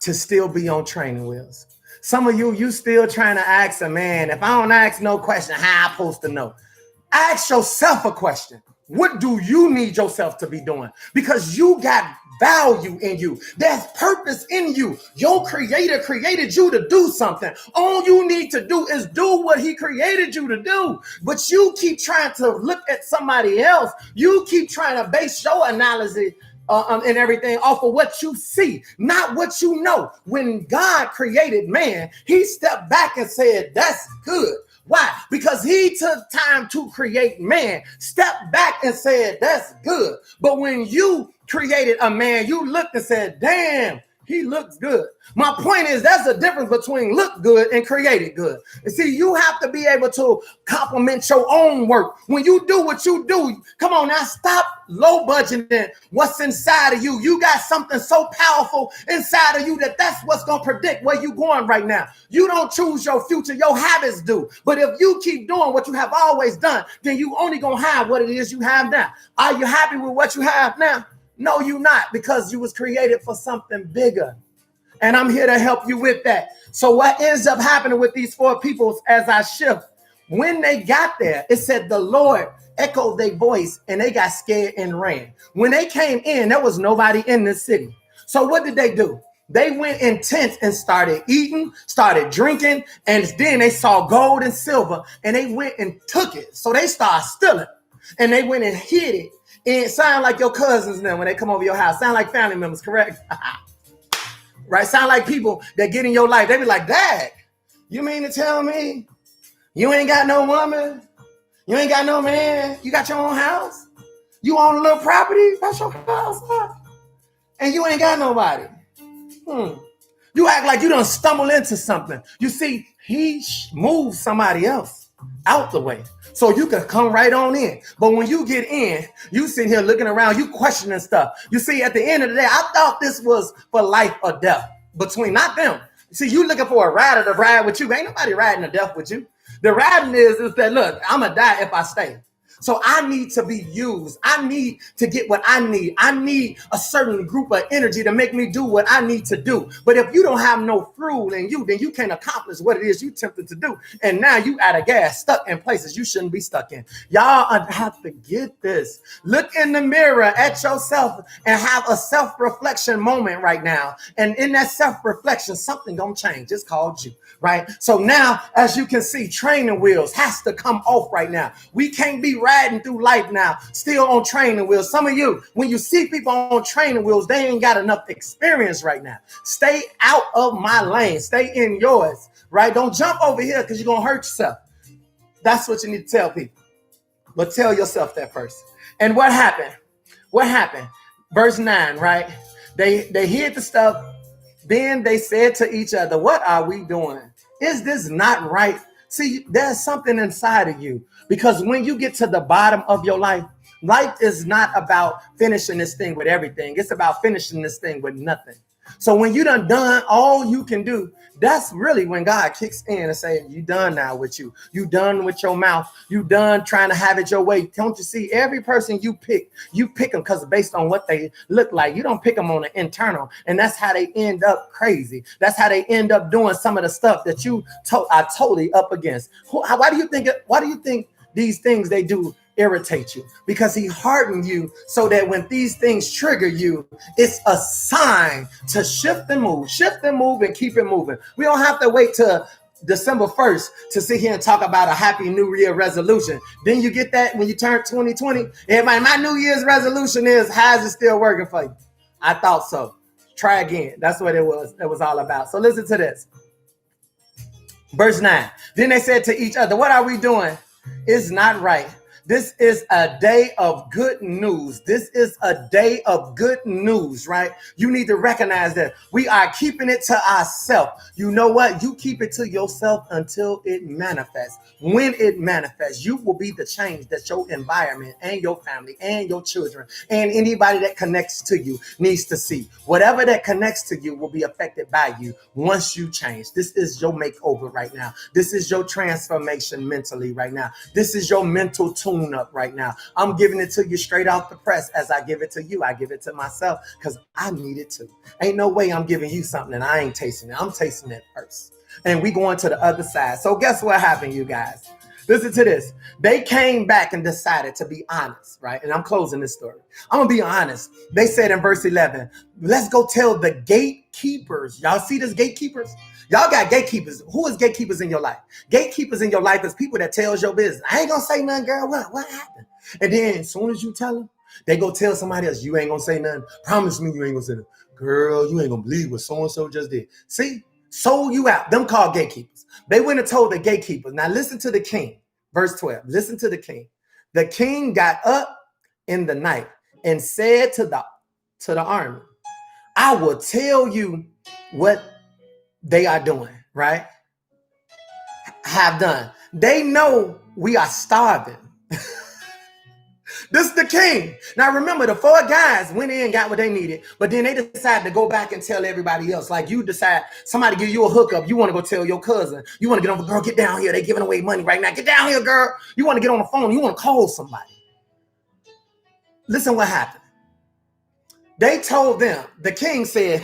to still be on training wheels. Some of you still trying to ask a man, if I don't ask no question, how I supposed to know? Ask yourself a question. What do you need yourself to be doing? Because you got value in you. There's purpose in you. Your creator created you to do something. All you need to do is do what he created you to do. But you keep trying to look at somebody else. You keep trying to base your analysis and everything off of what you see, not what you know. When God created man, he stepped back and said, that's good. Why? Because he took time to create man, stepped back and said, that's good. But when you created a man, you looked and said, damn, he looks good. My point is, that's the difference between look good and created good. And see, you have to be able to compliment your own work. When you do what you do, come on now, stop low budgeting what's inside of you. You got something so powerful inside of you that's what's going to predict where you're going right now. You don't choose your future, your habits do. But if you keep doing what you have always done, then you only going to have what it is you have now. Are you happy with what you have now? No, you're not, because you was created for something bigger. And I'm here to help you with that. So what ends up happening with these 4 people as I shift, when they got there, it said the Lord echoed their voice and they got scared and ran. When they came in, there was nobody in the city. So what did they do? They went in tents and started eating, started drinking, and then they saw gold and silver and they went and took it. So they started stealing and they went and hid it. It sound like your cousins now when they come over your house. Sound like family members, correct? Right? Sound like people that get in your life. They be like, Dad, you mean to tell me you ain't got no woman? You ain't got no man? You got your own house? You own a little property? That's your house, huh? And you ain't got nobody. You act like you done stumble into something. You see, he moved somebody else out the way so you can come right on in. But when you get in, you sitting here looking around, you questioning stuff. You see, at the end of the day, I thought this was for life or death between not them. See, you looking for a rider to ride with you. Ain't nobody riding to death with you. The riding is that, look, I'm going to die if I stay. So I need to be used. I need to get what I need. I need a certain group of energy to make me do what I need to do. But if you don't have no fuel in you, then you can't accomplish what it is you tempted to do. And now you out of gas, stuck in places you shouldn't be stuck in. Y'all have to get this. Look in the mirror at yourself and have a self-reflection moment right now. And in that self-reflection, something gonna change. It's called you, right? So now, as you can see, training wheels has to come off right now. We can't be riding through life now, still on training wheels. Some of you, when you see people on training wheels, they ain't got enough experience right now. Stay out of my lane. Stay in yours, right? Don't jump over here because you're going to hurt yourself. That's what you need to tell people. But tell yourself that first. And what happened? What happened? Verse 9, right? They hid the stuff. Then they said to each other, what are we doing? Is this not right? See, there's something inside of you, because when you get to the bottom of your life, life is not about finishing this thing with everything. It's about finishing this thing with nothing. So when you done all you can do, that's really when God kicks in and say, you done now with you. You done with your mouth. You done trying to have it your way. Don't you see, every person you pick them because based on what they look like. You don't pick them on the internal. And that's how they end up crazy. That's how they end up doing some of the stuff that you are totally up against. Why do you think these things they do irritate you? Because he hardened you so that when these things trigger you, it's a sign to shift and move and keep it moving. We don't have to wait till December 1st to sit here and talk about a happy New Year resolution. Then you get that when you turn 2020. Everybody, my New Year's resolution is, how's it still working for you? I thought so. Try again. That's what it was all about. So listen to this. Verse 9. Then they said to each other, what are we doing? It's not right. This is a day of good news. This is a day of good news, right? You need to recognize that we are keeping it to ourselves. You know what? You keep it to yourself until it manifests. When it manifests, you will be the change that your environment and your family and your children and anybody that connects to you needs to see. Whatever that connects to you will be affected by you once you change. This is your makeover right now. This is your transformation mentally right now. This is your mental tune up right now. I'm giving it to you straight off the press. As I give it to you, I give it to myself because I need it too. Ain't no way I'm giving you something and I ain't tasting it. I'm tasting it first. And we going to the other side. So guess what happened, you guys? Listen to this. They came back and decided to be honest, right? And I'm closing this story. I'm going to be honest. They said in verse 11, let's go tell the gatekeepers. Y'all see this, gatekeepers? Y'all got gatekeepers. Who is gatekeepers in your life? Gatekeepers in your life is people that tells your business. I ain't going to say nothing, girl. What happened? And then as soon as you tell them, they go tell somebody else, you ain't going to say nothing. Promise me you ain't going to say nothing. Girl, you ain't going to believe what so-and-so just did. See? Sold you out. Them called gatekeepers. They went and told the gatekeepers. Now listen to the king. Verse 12. Listen to the king. The king got up in the night and said to the army, I will tell you what they are doing, right? Have done. They know we are starving. This is the king. Now remember, the 4 guys went in and got what they needed, but then they decided to go back and tell everybody else. Like you decide, somebody give you a hookup, you want to go tell your cousin. You want to get on, girl, get down here. They giving away money right now. Get down here, girl. You want to get on the phone. You want to call somebody. Listen what happened. They told them, the king said,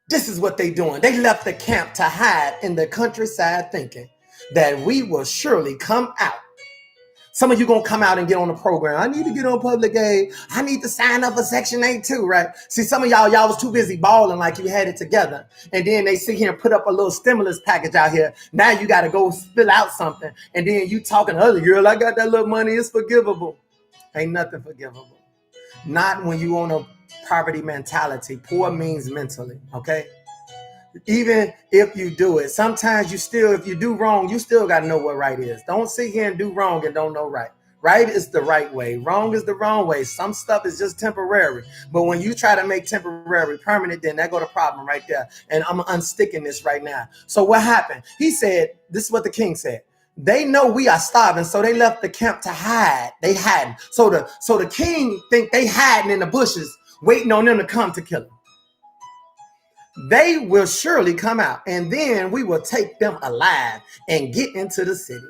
this is what they doing. They left the camp to hide in the countryside thinking that we will surely come out. Some of you going to come out and get on the program. I need to get on public aid. I need to sign up for Section 8 too, right? See, some of y'all was too busy balling like you had it together. And then they sit here and put up a little stimulus package out here. Now you got to go spill out something. And then you talking to other girl, I got that little money. It's forgivable. Ain't nothing forgivable. Not when you on a poverty mentality. Poor means mentally, okay? Even if you do it, sometimes if you do wrong, you still got to know what right is. Don't sit here and do wrong and don't know right. Right is the right way. Wrong is the wrong way. Some stuff is just temporary. But when you try to make temporary permanent, then that go the problem right there. And I'm unsticking this right now. So what happened? He said, this is what the king said. They know we are starving, so they left the camp to hide. They hiding. So the king think they hiding in the bushes, waiting on them to come to kill him. They will surely come out, and then we will take them alive and get into the city.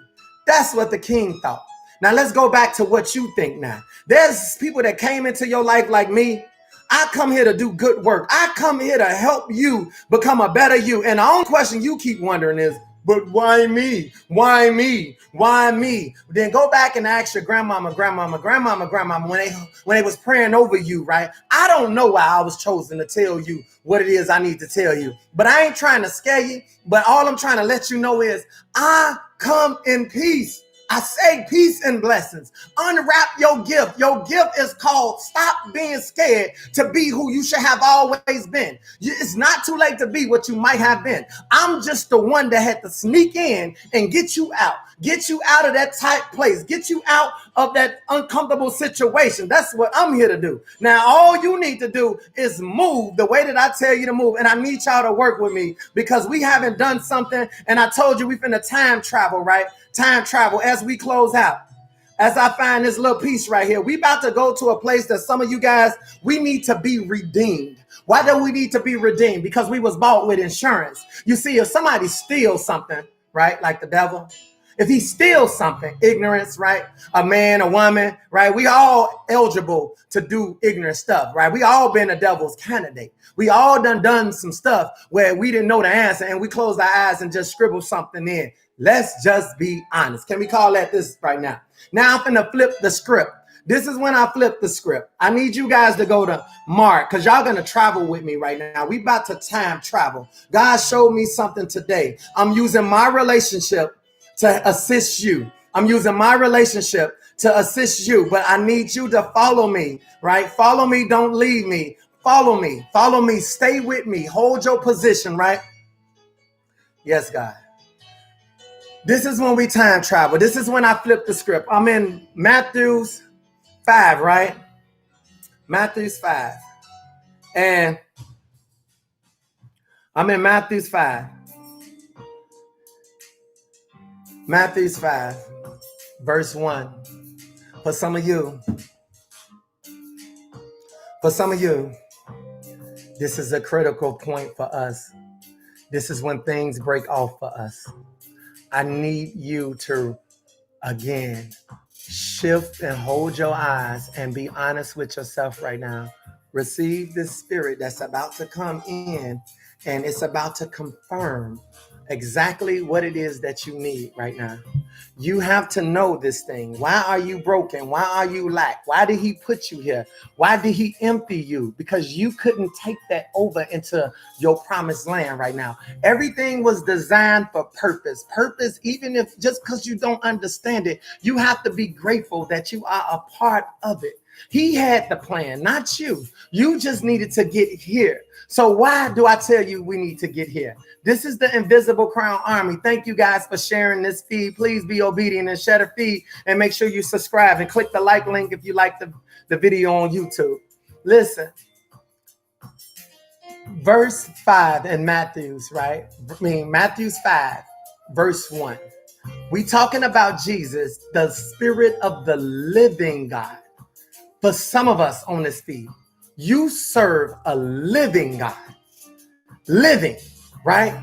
That's what the king thought. Now let's go back to what you think now. There's people that came into your life like me. I come here to do good work. I come here to help you become a better you. And the only question you keep wondering is, but why me? Why me? Why me? Then go back and ask your grandmama when they was praying over you, right? I don't know why I was chosen to tell you what it is I need to tell you. But I ain't trying to scare you. But all I'm trying to let you know is I come in peace. I say peace and blessings. Unwrap your gift. Your gift is called stop being scared to be who you should have always been. It's not too late to be what you might have been. I'm just the one that had to sneak in and get you out of that tight place, get you out of that uncomfortable situation. That's what I'm here to do. Now, all you need to do is move the way that I tell you to move. And I need y'all to work with me because we haven't done something. And I told you we finna time travel, right? Time travel as we close out. As I find this little piece right here, we about to go to a place that some of you guys, we need to be redeemed. Why do we need to be redeemed? Because we was bought with insurance. You see, if somebody steals something, right, like the devil, if he steals something, ignorance, right, a man, a woman, right, we all eligible to do ignorant stuff, right? We all been a devil's candidate. We all done some stuff where we didn't know the answer and we closed our eyes and just scribbled something in. Let's just be honest. Can we call that this right now? Now I'm finna flip the script. This is when I flip the script. I need you guys to go to Mark because y'all gonna travel with me right now. We about to time travel. God showed me something today. I'm using my relationship to assist you. I'm using my relationship to assist you, but I need you to follow me, right? Follow me, don't leave me. Follow me, stay with me, hold your position, right? Yes, God. This is when we time travel. This is when I flip the script. I'm in Matthew's 5, right? Matthew's 5. And I'm in Matthew's 5. Matthew's 5, verse 1. For some of you, this is a critical point for us. This is when things break off for us. I need you to, again, shift and hold your eyes and be honest with yourself right now. Receive this spirit that's about to come in and it's about to confirm exactly what it is that you need right now. You have to know this thing. Why are you broken? Why are you lack? Why did he put you here? Why did he empty you? Because you couldn't take that over into your promised land right now. Everything was designed for purpose. Purpose, even if just because you don't understand it, you have to be grateful that you are a part of it. He had the plan, not you. You just needed to get here. So why do I tell you we need to get here? This is the Invisible Crown Army. Thank you guys for sharing this feed. Please be obedient and share the feed and make sure you subscribe and click the like link if you like the video on YouTube. Listen, verse 5 in Matthew's, right? Matthew's 5, verse 1. We talking about Jesus, the Spirit of the living God. For some of us on this feed, you serve a living God. Living, right?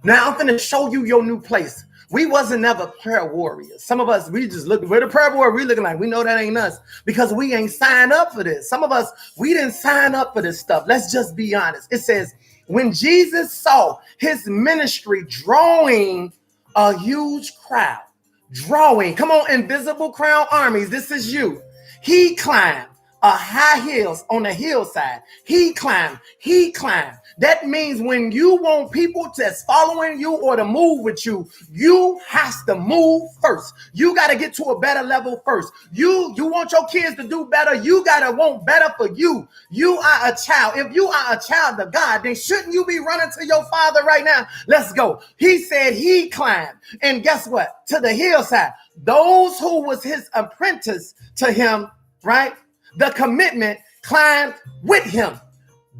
Now I'm going to show you your new place. We wasn't never prayer warriors. Some of us, we just look, we're the prayer warrior. We looking like we know that ain't us because we ain't signed up for this. Some of us, we didn't sign up for this stuff. Let's just be honest. It says, when Jesus saw his ministry drawing a huge crowd, come on, Invisible Crown Armies, this is you. He climbed a high hills on the hillside. He climbed. That means when you want people that's following you or to move with you, you have to move first. You got to get to a better level first. You want your kids to do better. You got to want better for you. You are a child. If you are a child of God, then shouldn't you be running to your father right now? Let's go. He said he climbed. And guess what? To the hillside. Those who was his apprentice to him, right? The commitment climbed with him.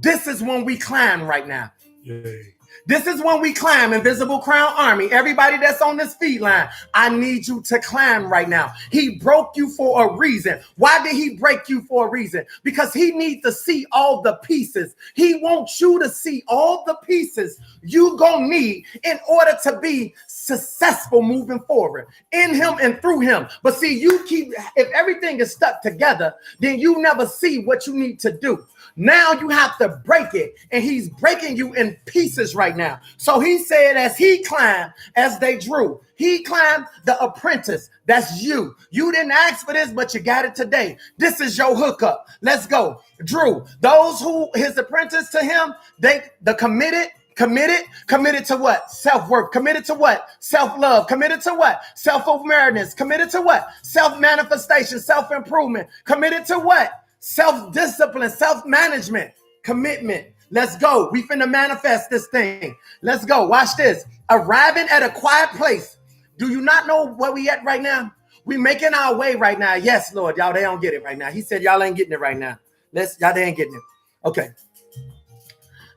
This is when we climb right now. Yay. This is when we climb, Invisible Crown Army. Everybody that's on this feed line, I need you to climb right now. He broke you for a reason. Why did he break you for a reason? Because he needs to see all the pieces. He wants you to see all the pieces you gonna need in order to be successful moving forward in him and through him. But see, if everything is stuck together, then you never see what you need to do. Now you have to break it, and he's breaking you in pieces right now. So he said, as he climbed, as they drew, he climbed the apprentice. That's you. You didn't ask for this, but you got it today. This is your hookup. Let's go. Drew, those who his apprentice to him, the committed to what? Self-worth. Committed to what? Self-love. Committed to what? Self-awareness. Committed to what? Self-manifestation, self-improvement. Committed to what? Self-discipline, self-management, commitment. Let's go. We finna manifest this thing. Let's go. Watch this. Arriving at a quiet place. Do you not know where we at right now? We making our way right now. Yes, Lord. Y'all, they don't get it right now. He said y'all ain't getting it right now. Y'all, they ain't getting it. Okay.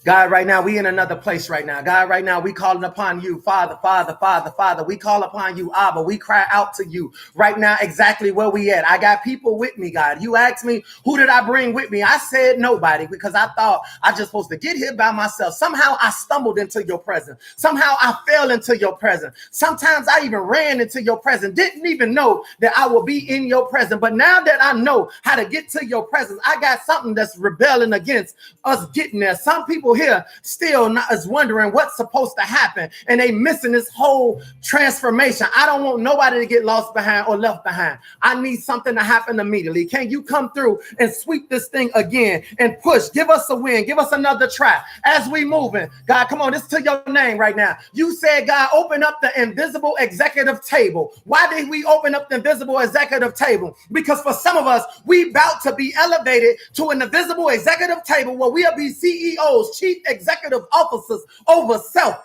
God, right now, we in another place right now. God, right now, we calling upon you, Father, Father, Father, Father. We call upon you, Abba. We cry out to you right now, exactly where we at. I got people with me, God. You asked me, who did I bring with me? I said nobody, because I thought I just supposed to get here by myself. Somehow I stumbled into your presence. Somehow I fell into your presence. Sometimes I even ran into your presence. Didn't even know that I will be in your presence. But now that I know how to get to your presence, I got something that's rebelling against us getting there. Some people here still is wondering what's supposed to happen, and they missing this whole transformation. I don't want nobody to get lost behind or left behind. I need something to happen immediately. Can you come through and sweep this thing again and push? Give us a win. Give us another try as we moving. God, come on, this is to your name right now. You said, God, open up the invisible executive table. Why did we open up the invisible executive table? Because for some of us, we about to be elevated to an invisible executive table where we'll be CEOs, chief executive officers over self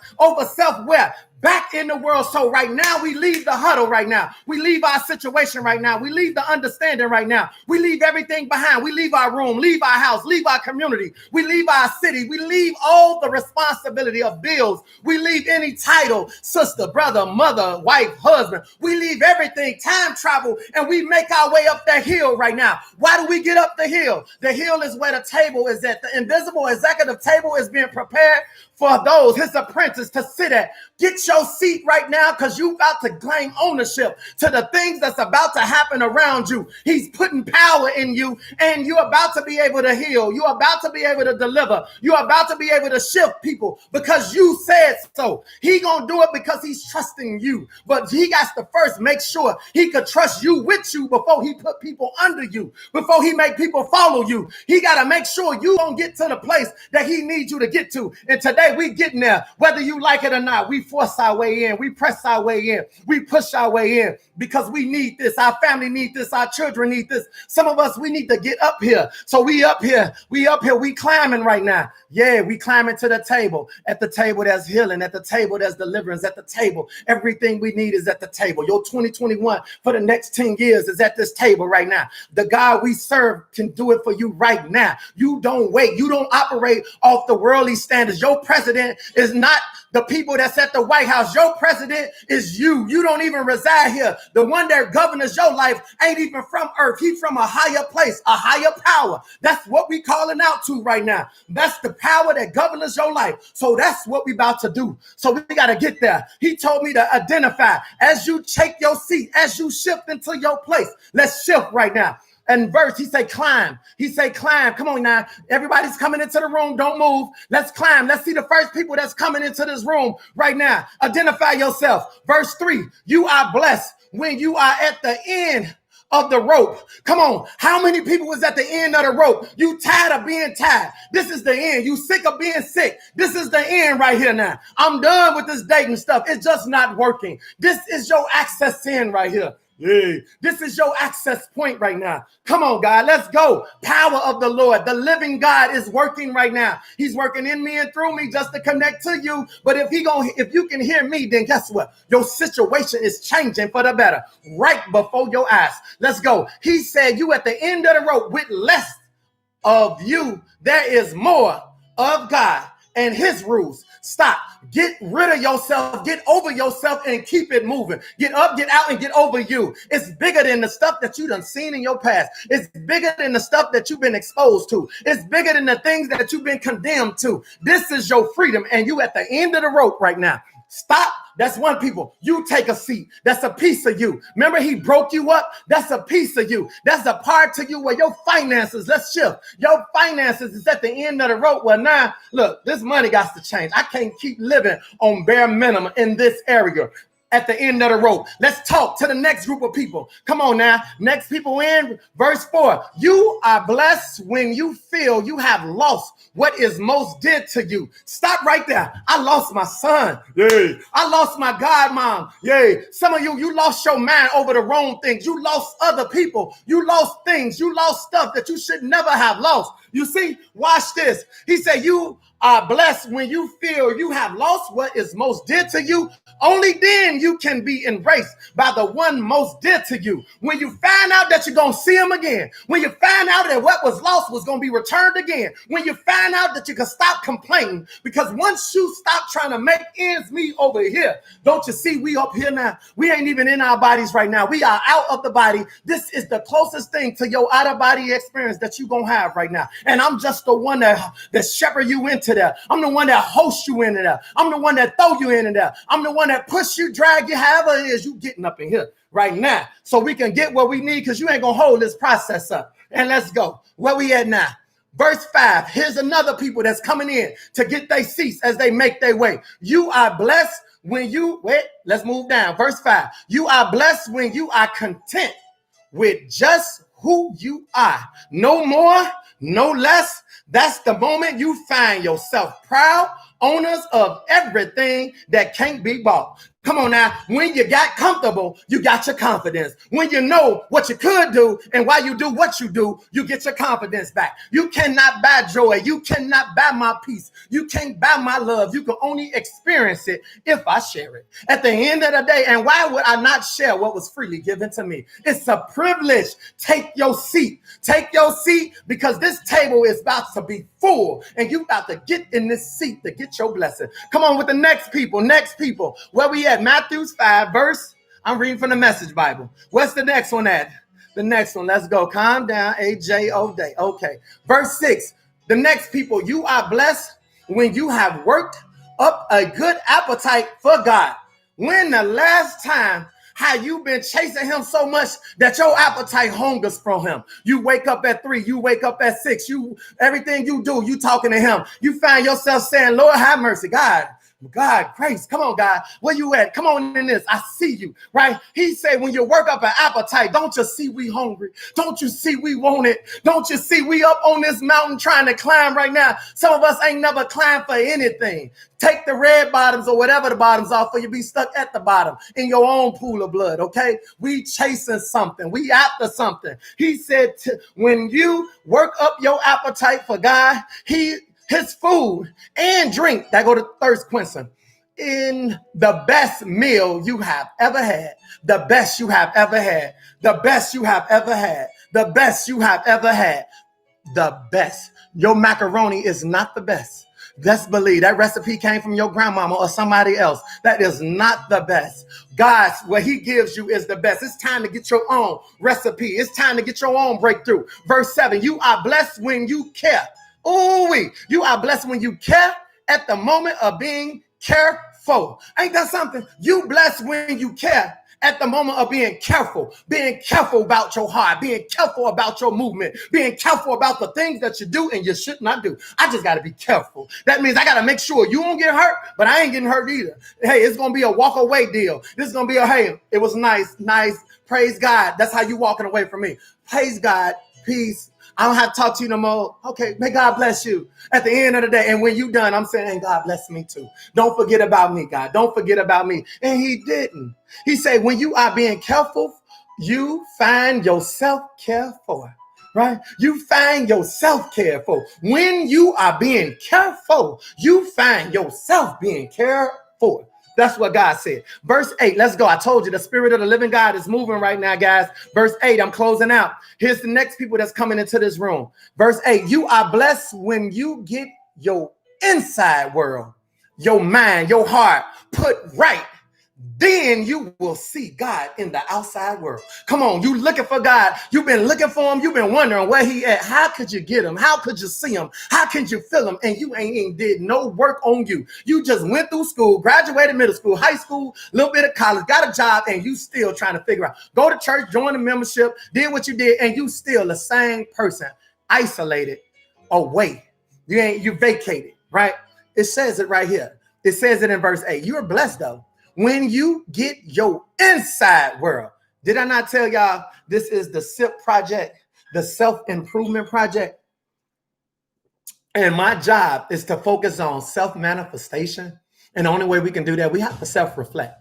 where? Back in the world. So right now we leave the huddle right now. We leave our situation right now. We leave the understanding right now. We leave everything behind. We leave our room, leave our house, leave our community. We leave our city. We leave all the responsibility of bills. We leave any title, sister, brother, mother, wife, husband. We leave everything, time travel, and we make our way up that hill right now. Why do we get up the hill? The hill is where the table is at. The invisible executive table is being prepared for those, his apprentice, to sit at. Get your seat right now, because you about to claim ownership to the things that's about to happen around you. He's putting power in you, and you're about to be able to heal. You're about to be able to deliver. You're about to be able to shift people because you said so. He gonna do it because he's trusting you. But he got to first make sure he could trust you with you before he put people under you, before he make people follow you. He got to make sure you don't get to the place that he needs you to get to. And today we getting there, whether you like it or not. We force our way in. We press our way in. We push our way in because we need this. Our family need this. Our children need this. Some of us, we need to get up here. So we up here. We climbing right now. Yeah, we climbing to the table. At the table, there's healing. At the table, there's deliverance. At the table, everything we need is at the table. Your 2021 for the next 10 years is at this table right now. The God we serve can do it for you right now. You don't wait. You don't operate off the worldly standards. Your president is not the people that's at the White House. Your president is you. You don't even reside here. The one that governs your life ain't even from earth. He's from a higher place, a higher power. That's what we calling out to right now. That's the power that governs your life. So that's what we about to do. So we got to get there. He told me to identify as you take your seat, as you shift into your place. Let's shift right now. And verse, he say, climb. He say, climb. Come on now. Everybody's coming into the room. Don't move. Let's climb. Let's see the first people that's coming into this room right now. Identify yourself. Verse 3, you are blessed when you are at the end of the rope. Come on. How many people was at the end of the rope? You tired of being tired. This is the end. You sick of being sick. This is the end right here now. I'm done with this dating stuff. It's just not working. This is your access in right here. Yay. This is your access point right now. Come on, God. Let's go. Power of the Lord. The living God is working right now. He's working in me and through me just to connect to you. But if you can hear me, then guess what? Your situation is changing for the better right before your eyes. Let's go. He said, you at the end of the rope with less of you, there is more of God and his rules. Stop. Get rid of yourself. Get over yourself and keep it moving. Get up, get out, and get over you. It's bigger than the stuff that you done seen in your past. It's bigger than the stuff that you've been exposed to. It's bigger than the things that you've been condemned to. This is your freedom, and you at the end of the rope right now. Stop That's one people. You take a seat. That's a piece of you. Remember, he broke you up. That's a piece of you. That's a part of you where your finances, let's shift. Your finances is at the end of the road. Well, now, look, this money got to change. I can't keep living on bare minimum in this area. At the end of the road. Let's talk to the next group of people. Come on now. Next people in verse 4. You are blessed when you feel you have lost what is most dear to you. Stop right there. I lost my son. Yay. I lost my godmom. Yay. Some of you lost your mind over the wrong things. You lost other people. You lost things. You lost stuff that you should never have lost. You see, watch this. He said, you are blessed when you feel you have lost what is most dear to you. Only then you can be embraced by the one most dear to you. When you find out that you're going to see him again. When you find out that what was lost was going to be returned again. When you find out that you can stop complaining. Because once you stop trying to make ends meet over here, don't you see we up here now? We ain't even in our bodies right now. We are out of the body. This is the closest thing to your out-of-body experience that you're going to have right now. And I'm just the one that shepherd you into there. I'm the one that hosts you into there. I'm the one that throw you into there. I'm the one that push you, drag you, however it is you getting up in here right now. So we can get what we need because you ain't going to hold this process up. And let's go. Where we at now? Verse 5. Here's another people that's coming in to get their seats as they make their way. You are blessed when you, let's move down. Verse 5. You are blessed when you are content with just who you are. No more, no less. That's the moment you find yourself proud owners of everything that can't be bought. Come on now. When you got comfortable, you got your confidence. When you know what you could do and why you do what you do, you get your confidence back. You cannot buy joy. You cannot buy my peace. You can't buy my love. You can only experience it if I share it. At the end of the day, and why would I not share what was freely given to me? It's a privilege. Take your seat. Take your seat because this table is about to be full and you about to get in this seat to get your blessing. Come on with the next people. Next people. Where we at? Matthew 5 verse. I'm reading from the Message Bible. What's the next one at? The next one. Let's go. Calm down. AJ Day. Okay. Verse 6. The next people. You are blessed when you have worked up a good appetite for God. When the last time have you been chasing him so much that your appetite hungers from him? You wake up at 3, you wake up at 6, everything you do, you talking to him. You find yourself saying, Lord, have mercy, God, grace. Come on, God. Where you at? Come on in this. I see you, right? He said, when you work up an appetite, don't you see we hungry? Don't you see we want it? Don't you see we up on this mountain trying to climb right now? Some of us ain't never climbed for anything. Take the red bottoms or whatever the bottoms are for you be stuck at the bottom in your own pool of blood, okay? We chasing something. We after something. He said, when you work up your appetite for God, his food and drink, that go to thirst quenching, in the best meal you have ever had, the best you have ever had, the best you have ever had, the best you have ever had, the best. Your macaroni is not the best. Let's believe that recipe came from your grandmama or somebody else. That is not the best. God's, what he gives you is the best. It's time to get your own recipe. It's time to get your own breakthrough. Verse 7, you are blessed when you care. You are blessed when you care at the moment of being careful. Ain't that something? You blessed when you care at the moment of being careful about your heart, being careful about your movement, being careful about the things that you do and you should not do. I just got to be careful. That means I got to make sure you won't get hurt, but I ain't getting hurt either. Hey, it's going to be a walk away deal. This is going to be hey, it was nice. Praise God. That's how you walking away from me. Praise God. Peace. I don't have to talk to you no more. Okay, may God bless you at the end of the day. And when you done, I'm saying, God bless me too. Don't forget about me, God. Don't forget about me. And he didn't. He said, when you are being careful, you find yourself careful, right? You find yourself careful. When you are being careful, you find yourself being careful. That's what God said. Verse 8, let's go. I told you the spirit of the living God is moving right now, guys. Verse 8, I'm closing out. Here's the next people that's coming into this room. Verse 8, you are blessed when you get your inside world, your mind, your heart put right. then you will see God in the outside world. Come on, you looking for God. You've been looking for him. You've been wondering where he at. How could you get him? How could you see him? How can you feel him? And you ain't did no work on you. You just went through school, graduated middle school, high school, a little bit of college, got a job, and you still trying to figure out. Go to church, join the membership, did what you did, and you still the same person, isolated, away. You vacated, right? It says it right here. It says it in verse 8. You are blessed though when you get your inside world. Did I not tell y'all this is the SIP project, the self-improvement project? And my job is to focus on self-manifestation. And the only way we can do that, we have to self-reflect.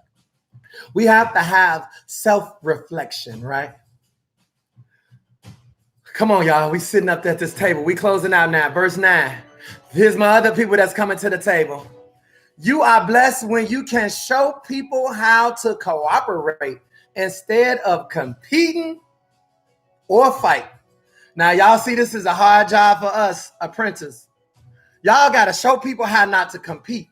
We have to have self-reflection, right? Come on, y'all. We sitting up at this table. We closing out now. Verse 9. Here's my other people that's coming to the table. You are blessed when you can show people how to cooperate instead of competing or fight. Now, y'all see this is a hard job for us apprentices. Y'all got to show people how not to compete.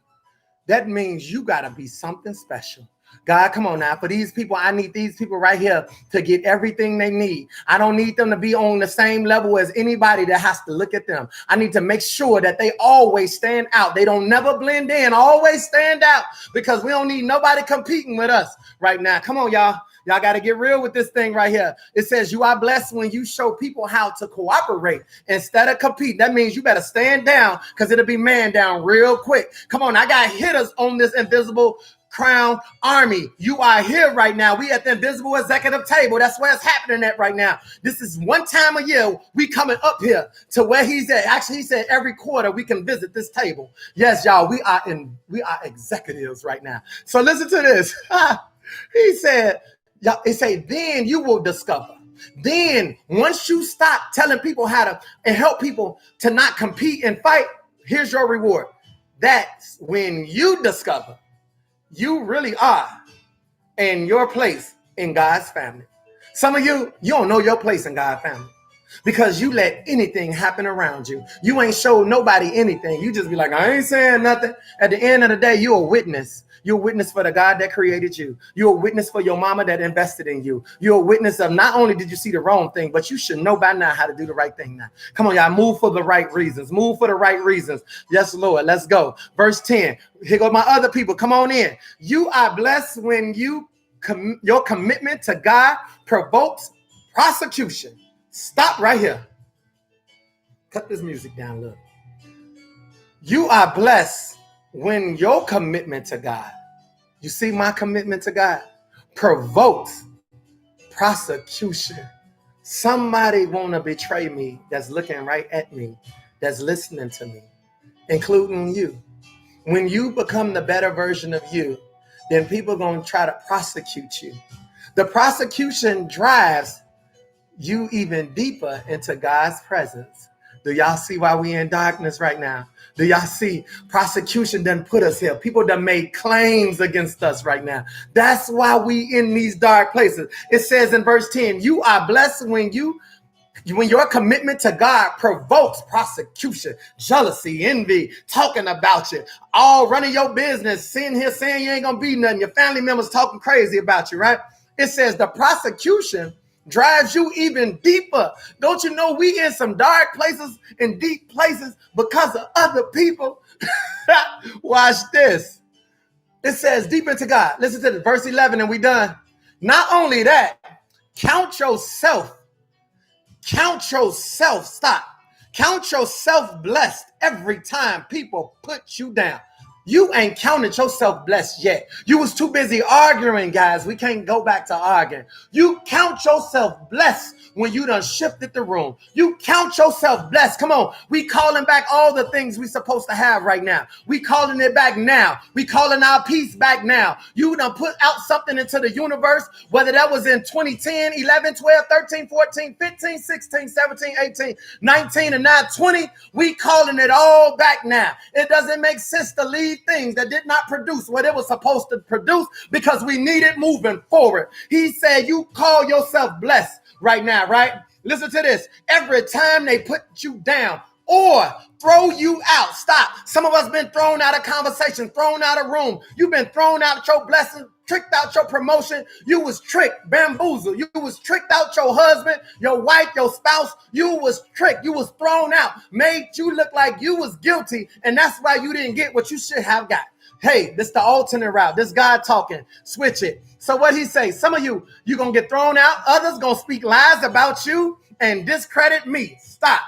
That means you got to be something special. God, come on now. For these people, I need these people right here to get everything they need. I don't need them to be on the same level as anybody that has to look at them. I need to make sure that they always stand out. They don't never blend in, always stand out, because we don't need nobody competing with us right now. Come on, y'all. Y'all got to get real with this thing right here. It says you are blessed when you show people how to cooperate instead of compete. That means you better stand down, because it'll be man down real quick. Come on, I got hitters on this invisible crown army. You are here right now. We at the invisible executive table. That's where it's happening at right now. This is one time a year we coming up here to where he's at. Actually, he said every quarter we can visit this table. Yes, y'all, we are executives right now. So listen to this. He said, then you will discover. Then once you stop telling people how to and help people to not compete and fight, here's your reward. That's when you discover you really are in your place in God's family. Some of you don't know your place in God's family because you let anything happen around you. You ain't showed nobody anything. You just be like, I ain't saying nothing. At the end of the day, you're a witness. You're a witness for the God that created you. You're a witness for your mama that invested in you. You're a witness of not only did you see the wrong thing, but you should know by now how to do the right thing now. Come on, y'all. Move for the right reasons. Move for the right reasons. Yes, Lord. Let's go. Verse 10. Here go my other people. Come on in. You are blessed when your commitment to God provokes prosecution. Stop right here. Cut this music down a little. You are blessed when your commitment to God, you see my commitment to God, provokes prosecution. Somebody want to betray me that's looking right at me, that's listening to me, including you. When you become the better version of you, then people are going to try to prosecute you. The prosecution drives you even deeper into God's presence. Do y'all see why we in darkness right now? Do y'all see prosecution done put us here? People done made claims against us right now. That's why we in these dark places. It says in verse 10, you are blessed when your commitment to God provokes prosecution, jealousy, envy, talking about you, all running your business, sitting here saying you ain't gonna be nothing. Your family members talking crazy about you, right? It says the prosecution drives you even deeper. Don't you know we in some dark places and deep places because of other people? Watch this. It says deep into God. Listen to this, verse 11 and we done. Not only that, count yourself, stop. Count yourself blessed every time people put you down. You ain't counted yourself blessed yet. You was too busy arguing, guys. We can't go back to arguing. You count yourself blessed when you done shifted the room. You count yourself blessed. Come on. We calling back all the things we supposed to have right now. We calling it back now. We calling our peace back now. You done put out something into the universe, whether that was in 2010, 11, 12, 13, 14, 15, 16, 17, 18, 19, and now 20. We calling it all back now. It doesn't make sense to leave things that did not produce what it was supposed to produce because we need it moving forward. He said, you call yourself blessed right now, right? Listen to this. Every time they put you down, or throw you out. Stop. Some of us been thrown out of conversation, thrown out of room. You've been thrown out your blessing, tricked out your promotion. You was tricked, bamboozled. You was tricked out your husband, your wife, your spouse. You was tricked. You was thrown out, made you look like you was guilty, and that's why you didn't get what you should have got. Hey, this the alternate route. This God talking. Switch it. So what he say? Some of you gonna get thrown out. Others gonna speak lies about you and discredit me. Stop.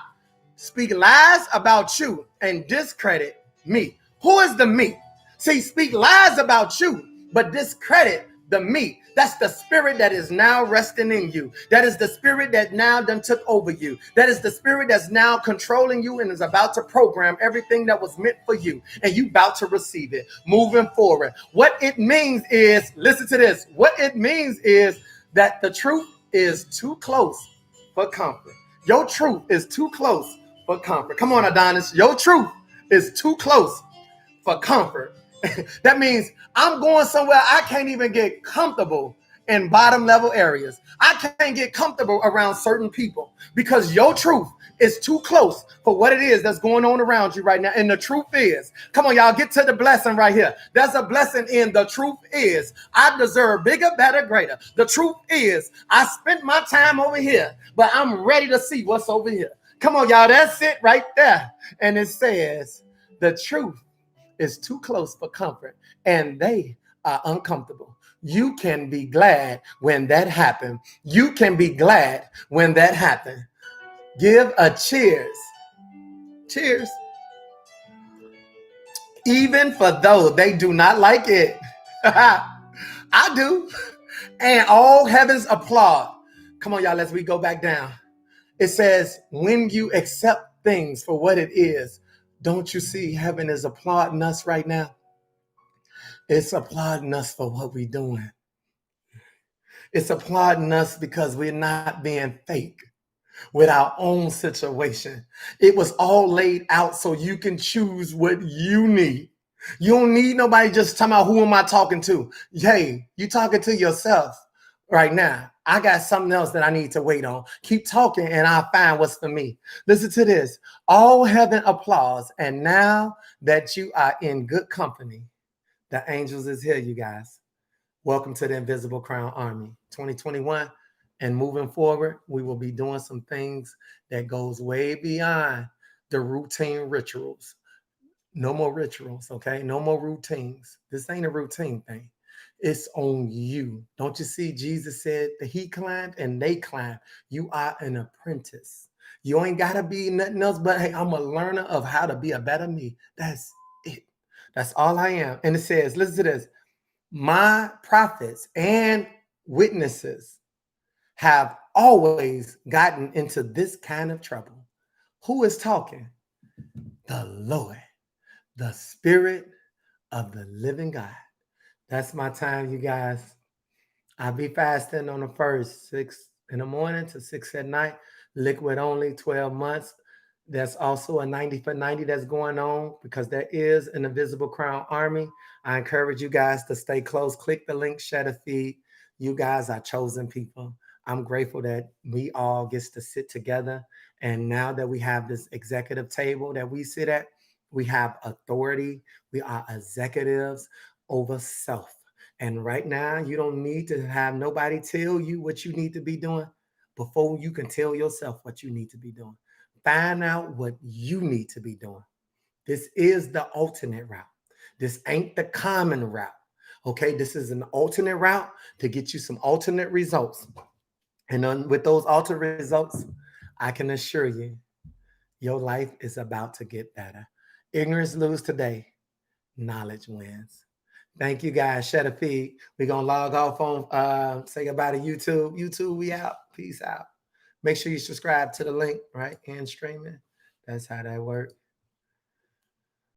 Speak lies about you and discredit me. Who is the me? See, speak lies about you, but discredit the me. That's the spirit that is now resting in you. That is the spirit that now done took over you. That is the spirit that's now controlling you and is about to program everything that was meant for you. And you about to receive it, moving forward. What it means is, listen to this. What it means is that the truth is too close for comfort. Your truth is too close for comfort. Come on, Adonis. Your truth is too close for comfort. That means I'm going somewhere I can't even get comfortable in bottom level areas. I can't get comfortable around certain people because your truth is too close for what it is that's going on around you right now. And the truth is, come on, y'all, get to the blessing right here. There's a blessing in the truth is I deserve bigger, better, greater. The truth is I spent my time over here, but I'm ready to see what's over here. Come on, y'all, that's it right there. And it says the truth is too close for comfort, and they are uncomfortable. You can be glad when that happened. You can be glad when that happened. Give a cheers. Cheers. Even for those they do not like it. I do. And all heavens applaud. Come on, y'all, as we go back down. It says, when you accept things for what it is, don't you see heaven is applauding us right now? It's applauding us for what we're doing. It's applauding us because we're not being fake with our own situation. It was all laid out so you can choose what you need. You don't need nobody just talking about who am I talking to. Hey, you talking to yourself right now. I got something else that I need to wait on. Keep talking and I'll find what's for me. Listen to this. All heaven applause. And now that you are in good company, the angels is here, you guys. Welcome to the Invisible Crown Army 2021. And moving forward, we will be doing some things that goes way beyond the routine rituals. No more rituals, okay? No more routines. This ain't a routine thing. It's on you. Don't you see Jesus said that he climbed and they climbed. You are an apprentice. You ain't got to be nothing else but, hey, I'm a learner of how to be a better me. That's it. That's all I am. And it says, listen to this. My prophets and witnesses have always gotten into this kind of trouble. Who is talking? The Lord, the Spirit of the living God. That's my time, you guys. I'll be fasting on the 1st, 6 in the morning to 6 at night. Liquid only, 12 months. There's also a 90 for 90 that's going on because there is an Invisible Crown Army. I encourage you guys to stay close. Click the link, share the feed. You guys are chosen people. I'm grateful that we all get to sit together. And now that we have this executive table that we sit at, we have authority. We are executives over self. And right now, you don't need to have nobody tell you what you need to be doing before you can tell yourself what you need to be doing. Find out what you need to be doing. This is the alternate route. This ain't the common route. Okay, this is an alternate route to get you some alternate results. And with those alternate results, I can assure you, your life is about to get better. Ignorance lose today, knowledge wins. Thank you guys. Share the feed. We're going to log off on, say goodbye to YouTube. YouTube, we out. Peace out. Make sure you subscribe to the link, right? And streaming. That's how that works.